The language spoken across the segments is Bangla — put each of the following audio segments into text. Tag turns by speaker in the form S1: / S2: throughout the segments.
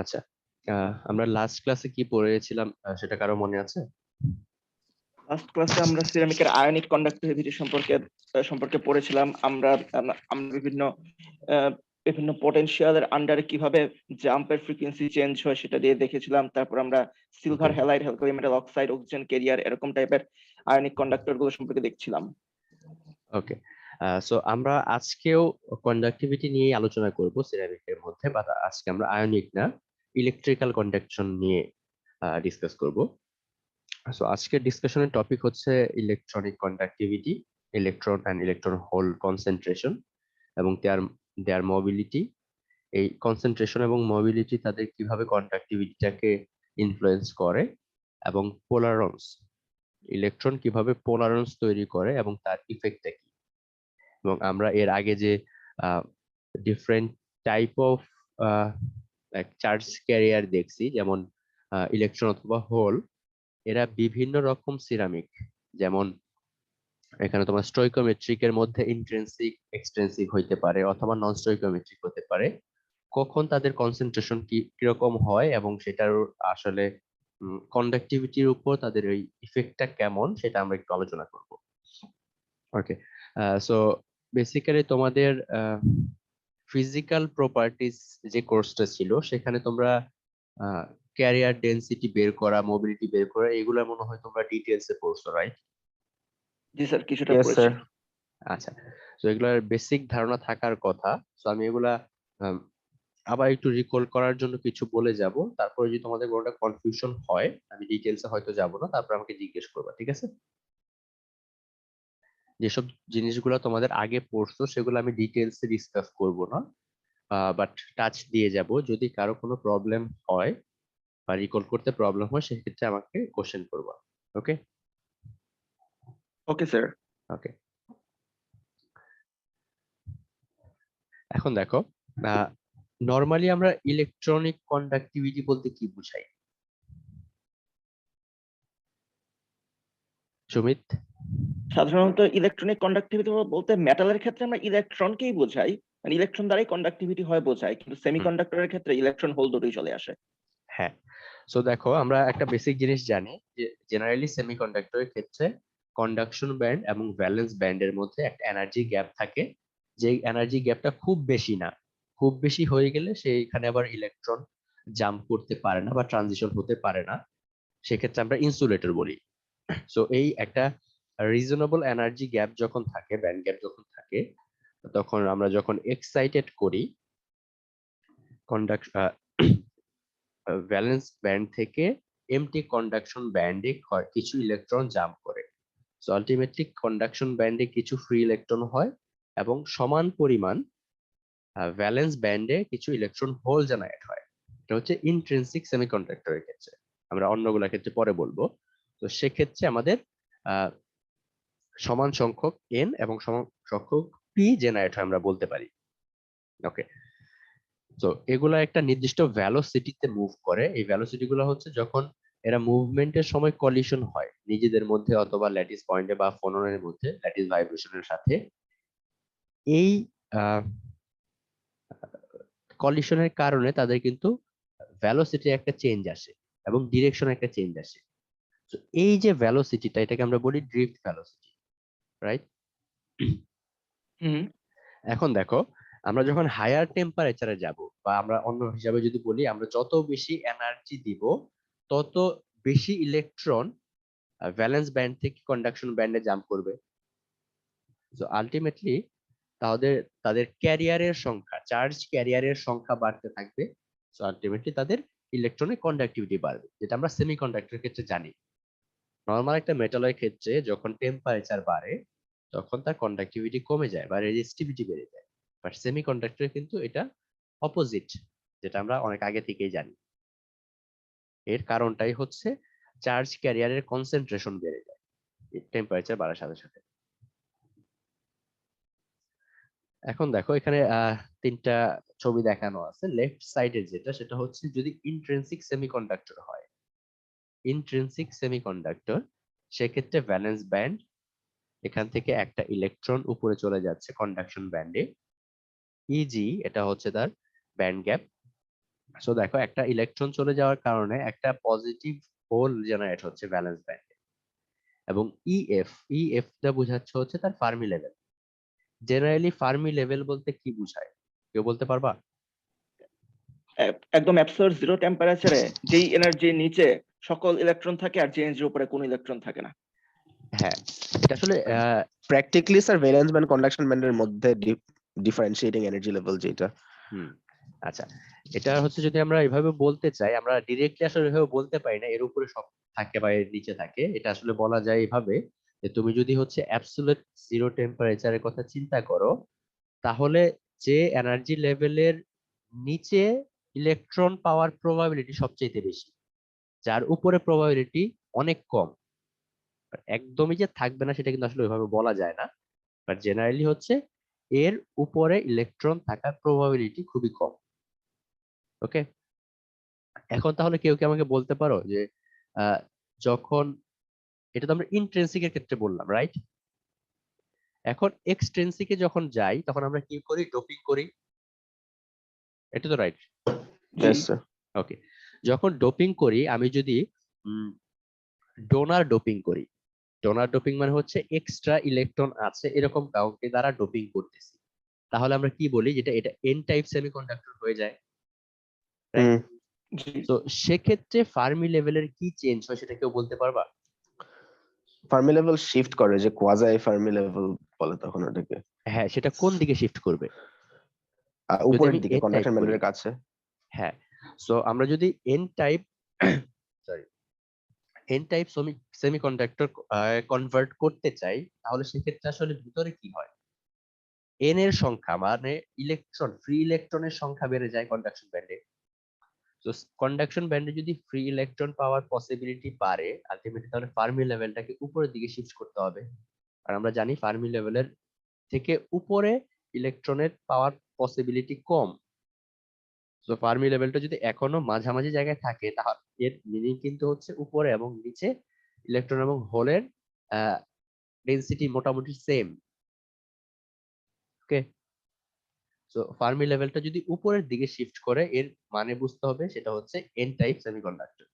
S1: আচ্ছা, আমরা লাস্ট ক্লাসে কি পড়েছিলাম সেটা কারো মনে আছে?
S2: লাস্ট ক্লাসে আমরা সিরামিকের আয়নিক কন্ডাক্টিভিটি সম্পর্কে পড়েছিলাম। আমরা আমরা বিভিন্ন পোটেনশিয়ালের আন্ডারে কিভাবে জাম্পের ফ্রিকোয়েন্সি চেঞ্জ হয় সেটা দিয়ে দেখেছিলাম। তারপর আমরা silver
S1: Okay.
S2: Halide, alkali metal oxide, oxygen career এরকম টাইপের আয়নিক কন্ডাক্টর গুলো সম্পর্কে দেখছিলাম।
S1: ওকে, সো আমরা আজকেও কন্ডাক্টিভিটি নিয়ে আলোচনা করব সিরামিকের মধ্যে, বা আজকে আমরা আয়নিক না, ইলেকট্রিক্যাল কন্ডাকশন নিয়ে ডিসকাস করব। সো আজকের ডিসকাশনের টপিক হচ্ছে electronic conductivity, electron and electron whole concentration এবং দেয়ার মোবিলিটি। এই কনসেন্ট্রেশন এবং মোবিলিটি তাদের কিভাবে কন্ডাক্টিভিটিটাকে ইনফ্লুয়েন্স করে, এবং পোলারন্স, ইলেকট্রন কিভাবে পোলারন্স তৈরি করে এবং তার ইফেক্টটা কি। এবং আমরা এর আগে যে different type of charge carrier দেখছি, যেমন ইলেকট্রন অথবা হোল, এরা বিভিন্ন রকম সিরামিক, যেমন এখানে তোমার স্টয়কিওমেট্রিক এর মধ্যে ইন্ট্রিনসিক এক্সট্রিনসিক হইতে পারে অথবা নন স্টয়কিওমেট্রিক হতে পারে। কখন তাদের কনসেন্ট্রেশন কিরকম হয় এবং সেটার আসলে কন্ডাক্টিভিটির উপর তাদের ওই ইফেক্টটা কেমন, সেটা আমরা একটু আলোচনা করব। ওকে, সো বেসিক্যালি তোমাদের ফিজিক্যাল প্রপার্টিজ যে কোর্সটা ছিল সেখানে তোমরা ক্যারিয়ার ডেনসিটি বের করা, মোবিলিটি বের করা, এগুলো মনে হয় তোমরা ডিটেইলসে পড়ছো, রাইট?
S2: জি স্যার, কিছুটা
S3: Yes,
S2: পড়েছি।
S3: sir.
S1: আচ্ছা, তো এগুলার বেসিক ধারণা থাকার কথা। তো আমি এগুলা আম, আবার একটু রিকল করার জন্য কিছু বলে যাব, তারপরে যদি তোমাদের কোনোটা কনফিউশন হয় আমি ডিটেইলসে হয়তো যাব না, তারপর আমাকে জিজ্ঞেস করবা, ঠিক আছে? যেসব জিনিসগুলো তোমাদের আগে পড়ছো সেগুলো আমি ডিটেইলসে ডিসকাস করব না, বাট টাচ দিয়ে যাব। যদি কারো কোনো প্রবলেম হয় বা রিকল করতে প্রবলেম হয় সেক্ষেত্রে আমাকে কোশ্চেন করবা। ওকে?
S2: Okay sir.
S1: ওকে, এখন দেখো, নর্মালি আমরা ইলেকট্রনিক কন্ডাক্টিভিটি বলতে কি বুঝাই, সুমিত?
S2: সাধারণত ইলেকট্রনিক কন্ডাক্টিভিটি বলতে মেটালের ক্ষেত্রে আমরা ইলেকট্রনকেই বোঝাই, মানে ইলেকট্রন দ্বারাই কন্ডাক্টিভিটি হয় বোঝাই, কিন্তু
S1: হুম,
S2: সেমিকন্ডাক্টরের ক্ষেত্রে ইলেকট্রন হোল দুটোই চলে আসে।
S1: হ্যাঁ। সো দেখো, আমরা একটা বেসিক জিনিস জানি যে জেনারেলি সেমিকন্ডাক্টরের ক্ষেত্রে কন্ডাকশন ব্যান্ড এবং ভ্যালেন্স ব্যান্ডের মধ্যে একটা এনার্জি গ্যাপ থাকে, যে এনার্জি গ্যাপটা খুব বেশি না। খুব বেশি হয়ে গেলে সেইখানে আবার ইলেকট্রন জাম্প করতে পারে না বা ট্রানজিশন হতে পারে না, সেক্ষেত্রে আমরা ইনসুলেটর বলি। সো এই একটা রিজনেবল এনার্জি গ্যাপ যখন থাকে, ব্যান্ড গ্যাপ যখন থাকে, তখন আমরা যখন এক্সাইটেড করি কন্ডাক্ট ভ্যালেন্স ব্যান্ড থেকে এমটি কন্ডাকশন ব্যান্ডে কিছু ইলেকট্রন জাম্প করে। সো আলটিমেটলি কন্ডাকশন ব্যান্ডে কিছু ফ্রি ইলেকট্রন হয় এবং সমান পরিমাণ ভ্যালেন্স ব্যান্ডে কিছু ইলেকট্রন হোল জেনারেট হয়। এটা হচ্ছে ইন্ট্রিনসিক সেমিকন্ডাক্টরের ক্ষেত্রে, আমরা অন্যগুলোর ক্ষেত্রে পরে বলবো। তো সেক্ষেত্রে আমাদের আহ, সমান সংখ্যক এন এবং সমান সংখ্যক পি জেনারেট হয় আমরা বলতে পারি। ওকে, তো এগুলা একটা নির্দিষ্ট ভ্যালোসিটিতে মুভ করে। এই ভ্যালোসিটি গুলো হচ্ছে যখন এরা মুভমেন্টের সময় কলিশন হয় নিজেদের মধ্যে অথবা ল্যাটিস পয়েন্টে বা ফোননের মধ্যে ল্যাটিস ভাইব্রেশনের সাথে, এই কলিশনের কারণে তাদের কিন্তু ভ্যালোসিটি একটা চেঞ্জ আসে এবং ডিরেকশন একটা চেঞ্জ আসে। তো এই যে ভ্যালোসিটিটা, এটাকে আমরা বলি ড্রিফট ভ্যালোসিটি, রাইট?
S2: হুম।
S1: এখন দেখো, আমরা যখন হায়ার টেম্পারেচারে যাব, বা আমরা অন্য হিসাবে যদি বলি, আমরা যত বেশি এনার্জি দিব তত বেশি ইলেকট্রন ভ্যালেন্স ব্যান্ড থেকে কন্ডাকশন ব্যান্ডে জাম্প করবে। তো আলটিমেটলি তাদের তাদের ক্যারিয়ারের সংখ্যা, চার্জ ক্যারিয়ারের সংখ্যা বাড়তে থাকবে। তো আলটিমেটলি তাদের ইলেকট্রনের কন্ডাক্টিভিটি বাড়বে, যেটা আমরা সেমিকন্ডাক্টরের ক্ষেত্রে জানি। নর্মাল একটা মেটালের ক্ষেত্রে যখন টেম্পারেচার বাড়ে তখন তার কন্ডাক্টিভিটি কমে যায় বা রেজিস্টিভিটি বেড়ে যায়, বাট সেমিকন্ডাক্টরে কিন্তু এটা অপোজিট, যেটা আমরা অনেক আগে থেকেই জানি। এর কারণটাই হচ্ছে চার্জ ক্যারিয়ারের কনসেন্ট্রেশন বেড়ে যায় টেম্পারেচার বাড়ার সাথে সাথে। এখন দেখো, এখানে তিনটা ছবি দেখানো আছে। লেফট সাইডে যেটা, সেটা হচ্ছে যদি ইন্ট্রিনসিক সেমিকন্ডাক্টর হয়, ইন্ট্রিনসিক সেমিকন্ডাক্টর, সেক্ষেত্রে ভ্যালেন্স ব্যান্ড, এখান থেকে একটা ইলেকট্রন উপরে চলে যাচ্ছে কন্ডাকশন ব্যান্ডে, ইজি এটা হচ্ছে তার ব্যান্ড গ্যাপ। সো দেখো একটা ইলেকট্রন চলে যাওয়ার কারণে একটা পজিটিভ হোল জেনারেট হচ্ছে ভ্যালেন্স ব্যান্ডে, এবং ইএফ টা বোঝাচ্ছে হচ্ছে তার Fermi level. Generally Fermi level বলতে কি বোঝায়, কেউ বলতে পারবা?
S2: একদম অ্যাবসোলিউট জিরো টেম্পারেচারে যেই এনার্জির নিচে সকল ইলেকট্রন থাকে আর যে এনার্জির উপরে কোনো ইলেকট্রন থাকে না।
S1: হ্যাঁ, এটা আসলে
S3: practically sir valence band conduction ব্যান্ডের মধ্যে ডিফারেন্সিয়েটিং এনার্জি লেভেল যেটা।
S1: হুম, আচ্ছা, এটা হচ্ছে যদি আমরা এভাবে বলতে চাই, আমরা ডিরেক্টলি আসলে এভাবে বলতে পারি না এর উপরে সব থাকে বা এর নিচে থাকে। এটা আসলে বলা যায় এভাবে যে তুমি যদি হচ্ছে অ্যাবসলিউট জিরো টেম্পারেচারের কথা চিন্তা করো, তাহলে যে এনার্জি লেভেলের নিচে ইলেকট্রন পাওয়ার প্রবাবিলিটি সবচেয়ে বেশি, যার উপরে প্রবাবিলিটি অনেক কম। একদমই যে থাকবে না সেটা কিন্তু আসলে ওইভাবে বলা যায় না, বাট জেনারেলি হচ্ছে এর উপরে ইলেকট্রন থাকার প্রবাবিলিটি খুবই কম। ওকে, এখন তাহলে কেউ কি আমাকে বলতে পারো যে আহ, যখন, এটা তো আমরা ইন্ট্রিনসিক এর ক্ষেত্রে বললাম, রাইট? এখন এক্সট্রিনসিকে যখন যাই তখন আমরা কি করি? ডোপিং করি, এটা তো রাইট?
S2: জি
S3: ইয়েস স্যার।
S1: ওকে, যখন ডোপিং করি, আমি যদি ডোনার ডোপিং করি, ডোনার ডোপিং মানে হচ্ছে এক্সট্রা ইলেকট্রন আছে এরকম কাউকে দ্বারা ডোপিং করতেছি, তাহলে আমরা কি বলি? যেটা এটা এন টাইপ সেমিকন্ডাক্টর হয়ে যায়, রাইট?
S2: জি
S1: তো সেক্ষেত্রে ফার্মি লেভেলের কি চেঞ্জ হয় সেটা কেউ বলতে পারবা?
S3: ফার্মি লেভেল শিফট করে, যে কোয়াজাই ফার্মি লেভেল বলে তখন ওটাকে।
S1: হ্যাঁ, সেটা কোন দিকে শিফট করবে? যদি
S3: উপরের
S1: আমি
S3: দিকে
S1: এন টাইপ
S3: কন্ডাকশন
S1: করি,
S3: ব্যান্ডের কাছে।
S1: হ্যাঁ, সো আমরা যদি N type sorry N type semiconductor convert করতে চাই, তাহলে সেক্ষেত্রে আসলে ভিতরে কি হয়? এন এর সংখ্যা মানে ইলেকট্রন, ফ্রি ইলেকট্রনের সংখ্যা বেড়ে যায় কন্ডাকশন ব্যান্ডে। তো কন্ডাকশন ব্যান্ডে যদি ফ্রি ইলেকট্রন পাওয়ার পসিবিলিটি বাড়ে, আলটিমেটলি তাহলে ফার্মি লেভেলটাকে উপরের দিকে শিফট করতে হবে। আর আমরা জানি ফার্মি লেভেলের থেকে উপরে ইলেকট্রনের পাওয়ার পসিবিলিটি কম। তো ফার্মি লেভেলটা যদি এখনো মাঝামাঝি জায়গায় থাকে, তাহলে এর মিনিং কিন্তু হচ্ছে উপরে এবং নিচে ইলেকট্রন এবং হোলের ডেনসিটি মোটামুটি সেম। ওকে, সো ফার্মি লেভেলটা যদি উপরের দিকে শিফট করে, এর মানে বুঝতে হবে সেটা হচ্ছে এন টাইপ সেমিকন্ডাক্টর।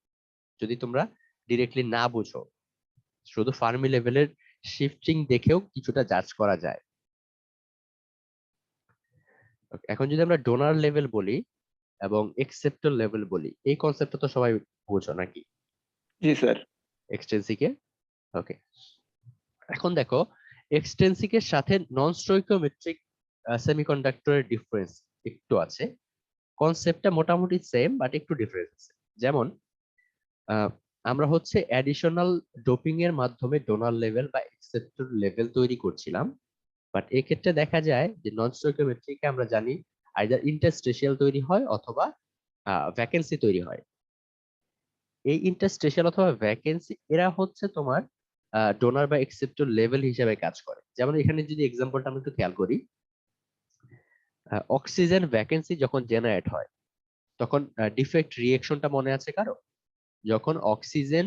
S1: যদি তোমরা ডিরেক্টলি না বুঝো, শুধু ফার্মি লেভেলের শিফটিং দেখেও কিছুটা জাজ করা যায়। Okay, এখন যদি আমরা ডোনার লেভেল বলি এবং একসেপ্টর লেভেল বলি, এই কনসেপ্টটা তো সবাই বুঝো নাকি
S2: জি স্যার।
S1: এক্সটেন্সিকে? ওকে, এখন দেখো এক্সটেন্সিকের সাথে নন স্টোইকিওমেট্রিক সেমিকন্ডাক্টরের ডিফারেন্স একটু আছে। কনসেপ্টটা মোটামুটি সেম বাট একটু ডিফারেন্স আছে। যেমন আহ, আমরা হচ্ছে অ্যাডিশনাল ডোপিং এর মাধ্যমে ডোনার লেভেল বা একসেপ্টর লেভেল তৈরি করছিলাম, বাট এক্ষেত্রে দেখা যায় যে নন স্টোইকিওমেট্রিকে আমরা জানি আইদার ইন্টারস্টেশিয়াল তৈরি হয় অথবা ভ্যাকেন্সি তৈরি হয়। এই ইন্টারস্টেশিয়াল অথবা ভ্যাকেন্সি এরা হচ্ছে তোমার ডোনার বা একসেপ্টর লেভেল হিসেবে কাজ করে। যেমন এখানে যদি এক্সাম্পলটা আমরা একটু খেয়াল করি, অক্সিজেন ভ্যাকেন্সি যখন জেনারেট হয় তখন ডিফেক্ট রিয়েকশনটা মনে আছে কারো? যখন অক্সিজেন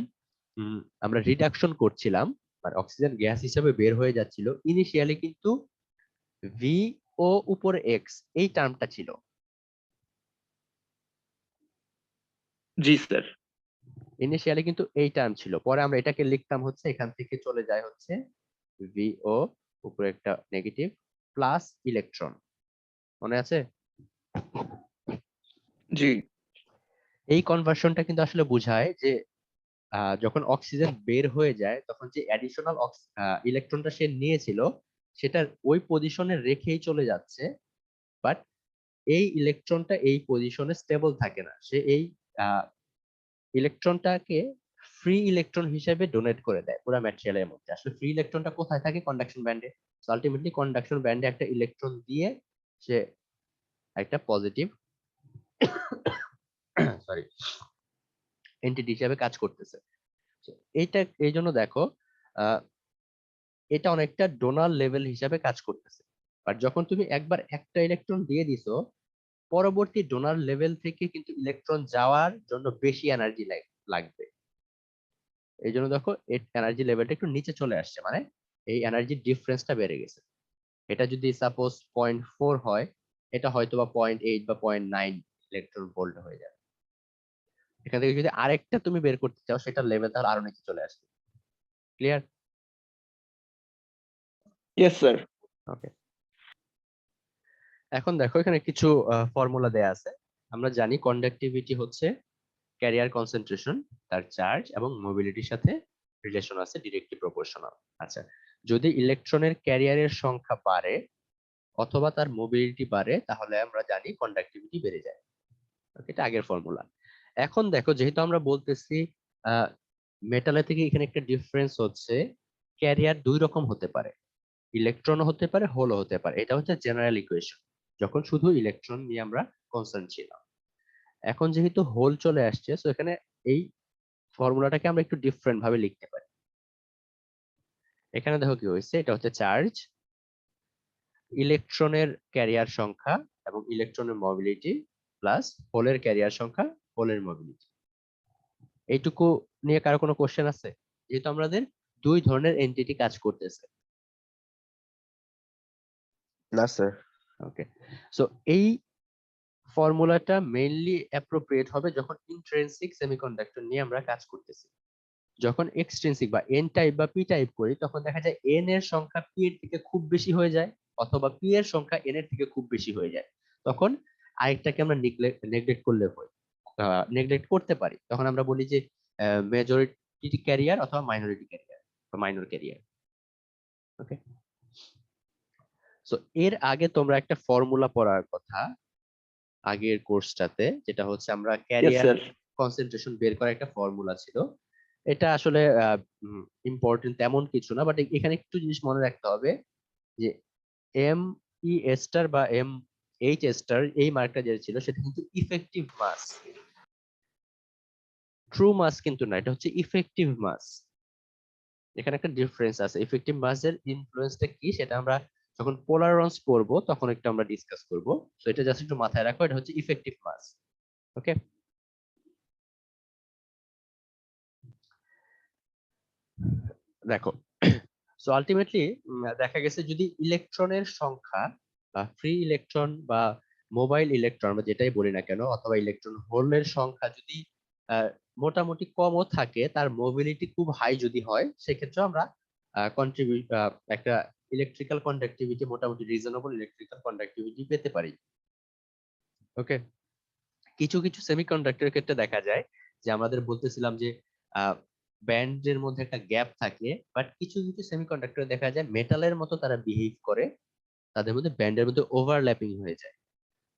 S1: আমরা রিডাকশন করছিলাম, মানে অক্সিজেন গ্যাস হিসেবে বের হয়ে যাচ্ছিল, ইনিশিয়ালি কিন্তু ভি ও উপরে এক্স এই টার্মটা ছিল।
S2: জি স্যার।
S1: ইনিশিয়ালি কিন্তু এই টার্ম ছিল, পরে আমরা এটাকে লিখতাম হচ্ছে এখান থেকে চলে যায় হচ্ছে ভি ও উপরে একটা নেগেটিভ প্লাস ইলেকট্রন, মনে আছে?
S2: জি
S1: এই কনভার্সনটা কিন্তু আসলে বোঝায় যে যখন অক্সিজেন বের হয়ে যায় তখন যে অ্যাডিশনাল ইলেকট্রনটা সে নিয়েছিল সেটা ওই পজিশনে রেখেই চলে যাচ্ছে, বাট এই ইলেকট্রনটা এই পজিশনে স্টেবল থাকে না, সে এই ইলেকট্রনটাকে ফ্রি ইলেকট্রন হিসেবে ডোনেট করে দেয় পুরো ম্যাটেরিয়ালের মধ্যে। আসলে ফ্রি ইলেকট্রনটা কোথায় থাকে? কন্ডাকশন ব্যান্ডে। আলটিমেটলি কন্ডাকশন ব্যান্ডে একটা ইলেকট্রন দিয়ে সে একটা পজিটিভ সরি এন্টিটি হিসেবে কাজ করতেছে। So, এইটা এই জন্য দেখো আহ, এটা অনেকটা ডোনার লেভেল হিসাবে কাজ করতেছে। আর যখন তুমি একবার একটা ইলেকট্রন দিয়ে দিছো, পরবর্তী ডোনার লেভেল থেকে কিন্তু ইলেকট্রন যাওয়ার জন্য বেশি এনার্জি লাগবে। এই জন্য দেখো এনার্জি লেভেলটা একটু নিচে চলে আসছে, মানে এই এনার্জি ডিফারেন্সটা বেড়ে গেছে। এটা যদি সাপোজ 0.4 হয়, এটা হয়তো বা 0.8 বা 0.9 ইলেকট্রন ভোল্ট হয়ে যাবে। এখান থেকে যদি আরেকটা তুমি বের করতে চাও সেটা লেভেল তাহলে আরো নিচে চলে আসবে। ক্লিয়ার?
S2: Yes sir.
S1: ওকে, এখন দেখো এখানে কিছু ফর্মুলা দেয়া আছে। আমরা জানি কন্ডাক্টিভিটি হচ্ছে ক্যারিয়ার কনসেন্ট্রেশন, তার চার্জ এবং মোবিলিটির সাথে রিলেশন আছে, ডিরেক্টলি প্রপোর্শনাল। আচ্ছা, যদি ইলেকট্রনের ক্যারিয়ারের সংখ্যা বাড়ে অথবা তার মোবিলিটি বাড়ে তাহলে আমরা জানি কন্ডাক্টিভিটি বেড়ে যায়। ওকে, এটা আগের ফর্মুলা। এখন দেখো যেহেতু আমরা বলতেছি মেটালের থেকে এখানে একটা ডিফারেন্স হচ্ছে ক্যারিয়ার দুই রকম হতে পারে, ইলেকট্রনও হতে পারে, হোলও হতে পারে। এটা হচ্ছে জেনারেল ইকুয়েশন যখন শুধু ইলেকট্রন নিয়ে আমরা কনসার্ন ছিলাম। এখন যেহেতু হোল চলে আসছে, সো এখানে এই ফর্মুলাটাকে আমরা একটু ডিফারেন্ট ভাবে লিখতে পারি। এখানে দেখো কি হয়েছে, এটা হচ্ছে চার্জ, ইলেকট্রনের ক্যারিয়ার সংখ্যা এবং ইলেকট্রনের মোবিলিটি প্লাস হোলের ক্যারিয়ার সংখ্যা, হোলের মোবিলিটি। এইটুকু নিয়ে কারো কোনো কোশ্চেন আছে? যেহেতু আমাদের দুই ধরনের এন্টিটি কাজ করতেছে।
S3: না স্যার।
S1: ওকে, সো এই ফর্মুলাটা মেইনলি অ্যাপ্রোপ্রিয়েট হবে যখন ইন্ট্রিনসিক সেমিকন্ডাক্টর নিয়ে আমরা কাজ করতেছি। যখন এক্সট্রিনসিক বা এন টাইপ বা পি টাইপ করি তখন দেখা যায় এন এর সংখ্যা পি এর থেকে খুব বেশি হয়ে যায় অথবা পি এর সংখ্যা এন এর থেকে খুব বেশি হয়ে যায়। তখন আরেকটাকে আমরা নেগলেক্ট করলে হয়, নেগলেক্ট করতে পারি। তখন আমরা বলি যে মেজরিটি ক্যারিয়ার অথবা মাইনরিটি ক্যারিয়ার বা মাইনর ক্যারিয়ার। ওকে, সো এর আগে তোমরা একটা ফর্মুলা পড়ার কথা আগের কোর্সটাতে, যেটা হচ্ছে আমরা
S2: ইয়েস
S1: ক্যারিয়ার
S2: স্যার।
S1: কনসেন্ট্রেশন বের করার একটা ফর্মুলা ছিল। এটা আসলে ইম্পর্টেন্ট তেমন কিছু না, বাট এখানে একটু জিনিস মনে রাখতে হবে যে এম ই স্টার বা এম এইচ স্টার এই মার্কটা যেটা ছিল সেটা কিন্তু ইফেক্টিভ মাস, ট্রু মাস কিন্তু না, এটা হচ্ছে ইফেক্টিভ মাস। এখানে একটা ডিফারেন্স আছে। ইফেক্টিভ মাসের ইনফ্লুয়েন্সটা কি সেটা আমরা যখন পোলারন্স করব তখন একটু আমরা ডিসকাস করব। সো এটা জাস্ট একটু মাথায় রাখো, এটা হচ্ছে ইফেক্টিভ মাস। ওকে, দেখো সো আলটিমেটলি দেখা গেছে যদি ইলেকট্রনের সংখ্যা বা ফ্রি ইলেকট্রন বা মোবাইল ইলেকট্রন বা যেটাই বলি না কেন অথবা ইলেকট্রন হোলের সংখ্যা যদি আহ, মোটামুটি কমও থাকে, তার মোবিলিটি খুব হাই যদি হয়, সেক্ষেত্রে আমরা কন্ট্রিবিউট একটা ইলেকট্রিক্যাল কন্ডাক্টিভিটি, মোটামুটি রিজনেবল ইলেকট্রিক্যাল কন্ডাক্টিভিটি পেতে পারি। ওকে, কিছু কিছু সেমিকন্ডাক্টরের ক্ষেত্রে দেখা যায় যে আমাদের বলতেছিলাম যে ব্যান্ডের মধ্যে একটা গ্যাপ থাকে, বাট কিছু কিছু সেমিকন্ডাক্টর দেখা যায় মেটালের মতো তারা বিহেভ করে, তাদের মধ্যে ব্যান্ডের মধ্যে ওভারল্যাপিং হয়ে যায়।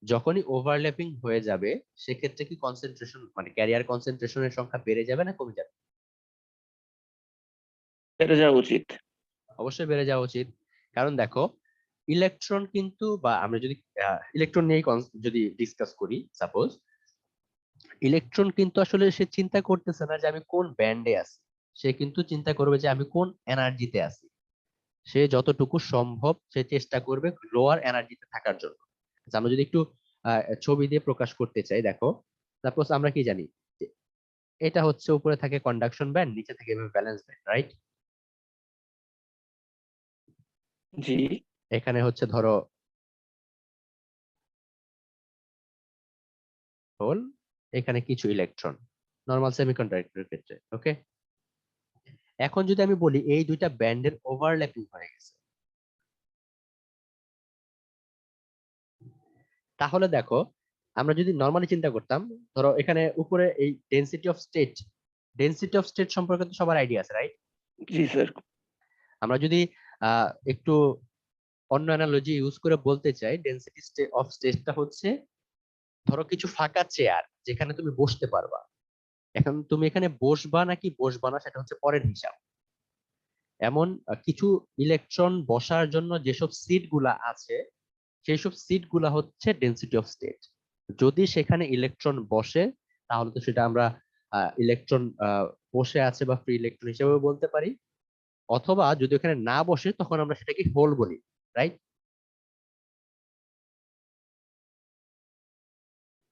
S1: যখনই ওভারল্যাপিং হয়ে যাবে সেক্ষেত্রে কি কনসেন্ট্রেশন মানে ক্যারিয়ার কনসেন্ট্রেশনের সংখ্যা বেড়ে যাবে না কমে যাবে?
S2: এটা যাওয়া উচিত।
S1: অবশ্যই বেড়ে যাওয়া উচিত। কারণ দেখো ইলেকট্রন কিন্তু, বা আমরা যদি ইলেকট্রন নিয়ে যদি ডিসকাস করি, সাপোজ ইলেকট্রন কিন্তু আসলে সে চিন্তা করতেছে না যে আমি কোন ব্যান্ডে আছি, সে কিন্তু চিন্তা করবে যে আমি কোন এনার্জিতে আছি। সে যতটুকু সম্ভব সে চেষ্টা করবে লোয়ার এনার্জিতে থাকার জন্য। আচ্ছা, আমরা যদি একটু ছবি দিয়ে প্রকাশ করতে চাই, দেখো সাপোজ আমরা কি জানি যে এটা হচ্ছে উপরে থাকে কন্ডাকশন ব্যান্ড, নিচে থাকে ব্যালেন্স ব্যান্ড, রাইট?
S2: জি
S1: এখানে হচ্ছে ধরো হোল, এখানে কিছু ইলেকট্রন, নরমাল সেমিকন্ডাক্টরের ক্ষেত্রে। ওকে, এখন যদি আমি বলি এই দুইটা ব্যান্ডের ওভারল্যাপিং হয়ে গেছে, তাহলে দেখো আমরা যদি নরমালি চিন্তা করতাম, ধরো এখানে উপরে এই ডেনসিটি অফ স্টেট সম্পর্কে তো সবার আইডিয়া আছে, রাইট?
S2: জি স্যার।
S1: আমরা যদি একটু অন্য অ্যানালজি ইউজ করে বলতে চাই, ডেনসিটি অফ স্টেটটা হচ্ছে ধরো কিছু ফাঁকা চেয়ার যেখানে তুমি বসতে পারবা। এখন তুমি এখানে বসবা নাকি বসবা না সেটা হচ্ছে পরের হিসাব। এমন কিছু ইলেকট্রন বসার জন্য যেসব সিট গুলা আছে সেই সব সিট গুলা হচ্ছে ডেনসিটি অফ স্টেট। যদি সেখানে ইলেকট্রন বসে তাহলে তো সেটা আমরা ইলেকট্রন বসে আছে বা ফ্রি ইলেকট্রন হিসেবে বলতে পারি, অথবা যদি ওখানে না বসে তখন আমরা সেটাকে হোল বলি, রাইট?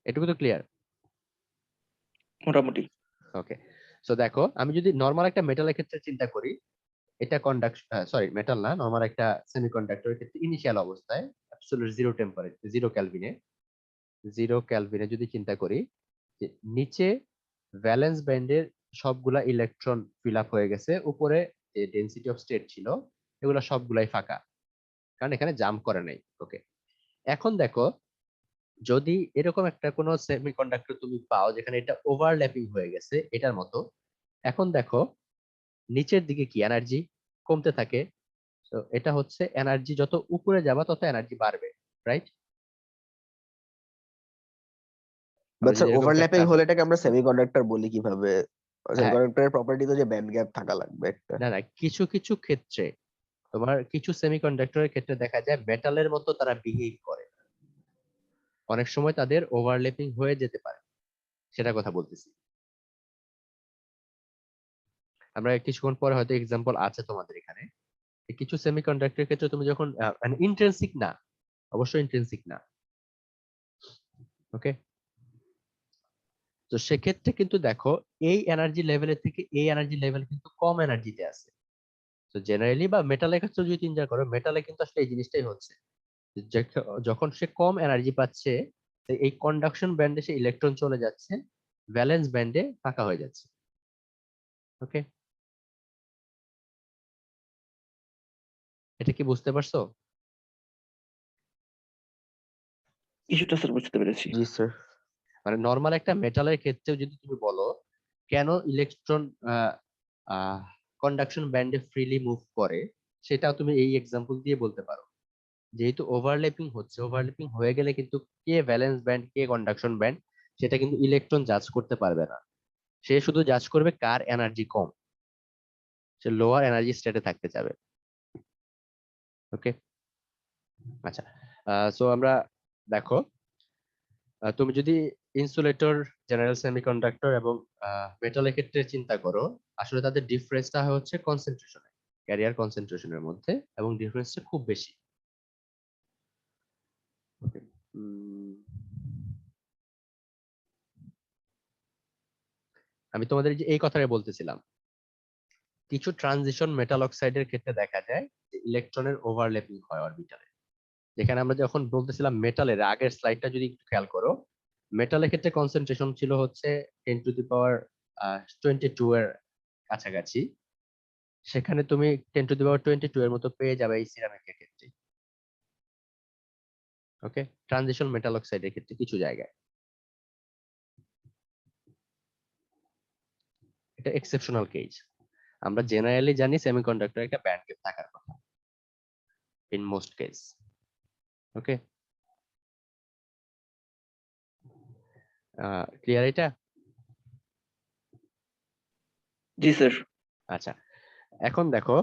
S1: এটুকু তো ক্লিয়ার?
S2: মোটামুটি।
S1: ওকে, সো দেখো আমি যদি নর্মাল একটা মেটালের ক্ষেত্রে চিন্তা করি, এটা কন্ডাকশন, সরি মেটাল না, নর্মাল একটা সেমিকন্ডাক্টরের ক্ষেত্রে ইনিশিয়াল অবস্থায় অ্যাবসলিউট জিরো টেম্পারেচার, জিরো কেলভিনে 0 কেলভিনে যদি চিন্তা করি, যে নিচে ভ্যালেন্স ব্যান্ডের সবগুলা ইলেকট্রন ফিল আপ হয়ে গেছে, উপরে যে ডেনসিটি অফ স্টেট ছিল এগুলো সবগুলাই ফাঁকা, কারণ এখানে জাম্প করে নাই। ওকে, এখন দেখো যদি এরকম একটা কোনো সেমিকন্ডাক্টর তুমি পাও যেখানে এটা ওভারল্যাপিং হয়ে গেছে এটার মতো, এখন দেখো নিচের দিকে কি এনার্জি কমতে থাকে। তো এটা হচ্ছে এনার্জি, যত উপরে যাবা তত এনার্জি বাড়বে, রাইট?
S3: বাট
S1: আমরা
S3: স্যার
S1: যদি এরকম একটা
S3: ওভারল্যাপিং
S1: ক্লাস,
S3: হলে এটাকে আমরা সেমিকন্ডাক্টর বলি কিভাবে?
S1: হ্যাঁ,
S3: সেমিকন্ডাক্টরের প্রপার্টি তো যে ব্যান্ড গ্যাপ থাকা লাগবে একটা।
S1: না না, কিছু কিছু ক্ষেত্রে তোমার কিছু সেমিকন্ডাক্টরের ক্ষেত্রে দেখা যায় মেটালের মতো তারা বিহেভ করে, অনেক সময় তাদের ওভারল্যাপিং হয়ে যেতে পারে, সেটা কথা বলতেছি। আমরা কিছুক্ষণ পরে হয়তো এক্সাম্পল আছে তোমাদের এখানে। কিছু সেমিকন্ডাক্টরের ক্ষেত্রে তুমি যখন মানে ইন্ট্রিনসিক না, অবশ্যই ইন্ট্রিনসিক না, ওকে। তো সেক্ষেত্রে কিন্তু দেখো এই এনার্জি লেভেলের থেকে এই এনার্জি লেভেল কিন্তু কম এনার্জিতে আছে। তো জেনারেলি বা মেটালের ক্ষেত্রে যদি চিন্তা করো, মেটালে কিন্তু আসলে এই জিনিসটাই হচ্ছে, যখন সে কম এনার্জি পাচ্ছে তো এই কন্ডাকশন ব্যান্ডে সে ইলেকট্রন চলে যাচ্ছে, ভ্যালেন্স ব্যান্ডে ফাঁকা হয়ে যাচ্ছে। ওকে, এটা কি বুঝতে পারছো?
S2: কিছুটা স্যার বুঝতে পেরেছি।
S3: জি স্যার।
S1: মানে নর্মাল একটা মেটালের ক্ষেত্রেও যদি তুমি বলো কেন ইলেকট্রন কন্ডাকশন ব্যান্ডে ফ্রিলি মুভ করে, সেটাও তুমি এই এক্সাম্পল দিয়ে বলতে পারো। যেহেতু ওভারল্যাপিং হচ্ছে, ওভারল্যাপিং হয়ে গেলে কিন্তু কে ভ্যালেন্স ব্যান্ড কে কন্ডাকশন ব্যান্ড সেটা কিন্তু ইলেকট্রন জাজ করতে পারবে না, সে শুধু জাজ করবে কার এনার্জি কম, সে লোয়ার এনার্জি স্টেটে থাকতে যাবে। ওকে, আচ্ছা। সো আমরা দেখো, তুমি যদি ইনসুলেটর, জেনারেল সেমিকন্ডাক্টর এবং মেটালের ক্ষেত্রে চিন্তা করো, আসলে তাদের ডিফারেন্সটা হচ্ছে কনসেন্ট্রেশনে, ক্যারিয়ার কনসেন্ট্রেশনের মধ্যে, এবং ডিফারেন্সটা খুব বেশি। Okay, আমি তোমাদের যে এই কথাটাই বলতেছিলাম, কিছু ট্রানজিশন মেটাল অক্সাইডের ক্ষেত্রে দেখা যায় যে ইলেকট্রনের ওভারল্যাপিং হয় অরবিটালে। যেখানে আমরা যখন বলতেছিলাম মেটালের আগের স্লাইডটা যদি একটু খেয়াল করো, মেটালের ক্ষেত্রে কনসেন্ট্রেশন ছিল হচ্ছে 10^22 এর কাছাকাছি, সেখানে তুমি 10^22 এর মতো পেয়ে যাবে এই সিরামিকের ক্ষেত্রে। ওকে, ট্রানজিশন মেটাল অক্সাইডের ক্ষেত্রে কিছু জায়গায় এটা এক্সেপশনাল কেস। আমরা জেনারেলি জানি সেমিকন্ডাক্টর একটা ব্যান্ড গ্যাপ থাকার কথা in most case. Okay, clear এটা?
S2: জি স্যার।
S1: আচ্ছা, এখন দেখো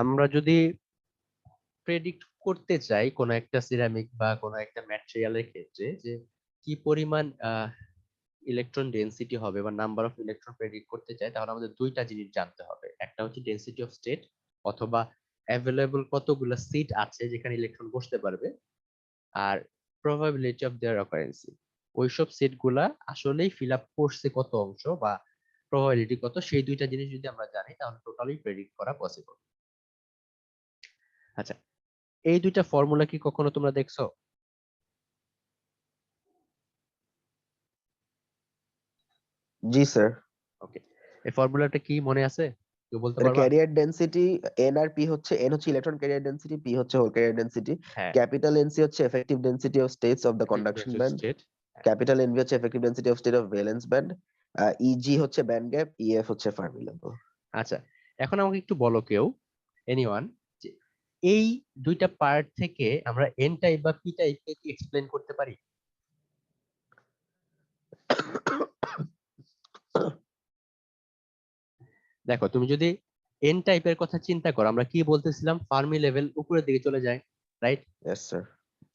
S1: আমরা যদি প্রেডিক্ট করতে চাই কোন একটা সিরামিক বা কোন একটা ম্যাটেরিয়ালের ক্ষেত্রে যে কি পরিমাণ ইলেকট্রন ডেনসিটি হবে বা নাম্বার অফ ইলেকট্রন প্রেডিক্ট করতে চাই, তাহলে আমাদের দুইটা জিনিস জানতে হবে। একটা হচ্ছে ডেনসিটি অফ স্টেট, অথবা অ্যাভেলেবল কতগুলো সিট আছে যেখানে ইলেকট্রন বসতে পারবে, আর প্রবাবিলিটি অফ দেয়ার অকারেন্সি, ওইসব সিট গুলা আসলেই ফিল আপ করছে কত অংশ বা প্রবাবিলিটি কত, সেই দুইটা জিনিস যদি আমরা জানি তাহলে টোটালি প্রেডিক্ট করা পসিবল। আচ্ছা, এই দুইটা ফর্মুলা কি কখনো তোমরা দেখছো?
S3: জি স্যার।
S1: ওকে, এই ফর্মুলাটা কি মনে আছে? কেউ বলতে
S3: এটা
S1: পারবা?
S3: ক্যারিয়ার ডেনসিটি, এন আর পি হচ্ছে, এন হচ্ছে ইলেকট্রন ক্যারিয়ার ডেনসিটি, পি হচ্ছে হোল ক্যারিয়ার ডেনসিটি,
S1: হ্যাঁ,
S3: ক্যাপিটাল এনসি হচ্ছে effective density of states of the conduction band,
S1: state.
S3: Capital NV হচ্ছে effective density of state of valence band, EG হচ্ছে ব্যান্ড গ্যাপ, ইএফ হচ্ছে ফার্মি লেভেল।
S1: আচ্ছা, এখন আমাকে একটু বলো কেউ, এনিওয়ান, যে এই দুইটা পার্ট থেকে আমরা এন টাইপ বা পি টাইপকে কি এক্সপ্লেন করতে পারি? দেখো তুমি যদি এন টাইপের কথা চিন্তা করো, আমরা কি বলতেছিলাম, ফার্মি লেভেল উপরের দিকে চলে যায়, right?
S3: Yes sir.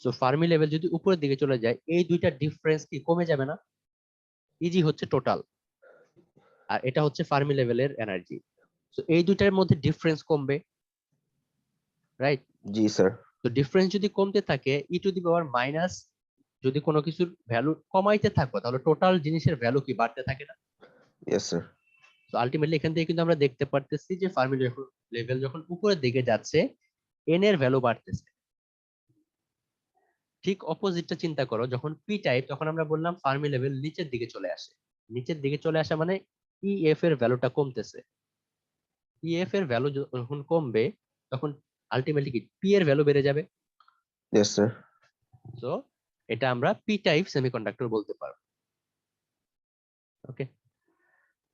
S1: So Fermi level যদি উপরের দিকে চলে যায়, এই দুইটা ডিফারেন্স কি কমে যাবে না? ইজি হচ্ছে টোটাল, আর এটা হচ্ছে ফার্মি লেভেলের এনার্জি। তো এই দুইটার মধ্যে ডিফারেন্স কমবে, রাইট?
S3: জি স্যার।
S1: তো ডিফারেন্স যদি কমতে থাকে, ই টু দি পাওয়ার মাইনাস, যদি কোনো কিছুর ভ্যালু কমাইতে থাকো তাহলে টোটাল জিনিসের ভ্যালু কি বাড়তে থাকে না?
S3: Yes sir.
S1: তো আলটিমেটলি এখান থেকে কিন্তু আমরা দেখতে পারতেছি যে ফার্মি লেভেল যখন উপরের দিকে যাচ্ছে এন এর ভ্যালু বাড়তেছে। ঠিক অপোজিটটা চিন্তা করো, যখন পি টাইপ তখন আমরা বললাম ফার্মি লেভেল নিচের দিকে চলে আসে। নিচের দিকে চলে আসা মানে ইএফ এর ভ্যালুটা কমতেছে। ইএফ এর ভ্যালু যখন কমবে তখন আলটিমেটলি কি পি এর ভ্যালু বেড়ে যাবে।
S3: Yes, sir.
S1: সো এটা আমরা পি টাইপ সেমিকন্ডাক্টর বলতে পারবো। ওকে,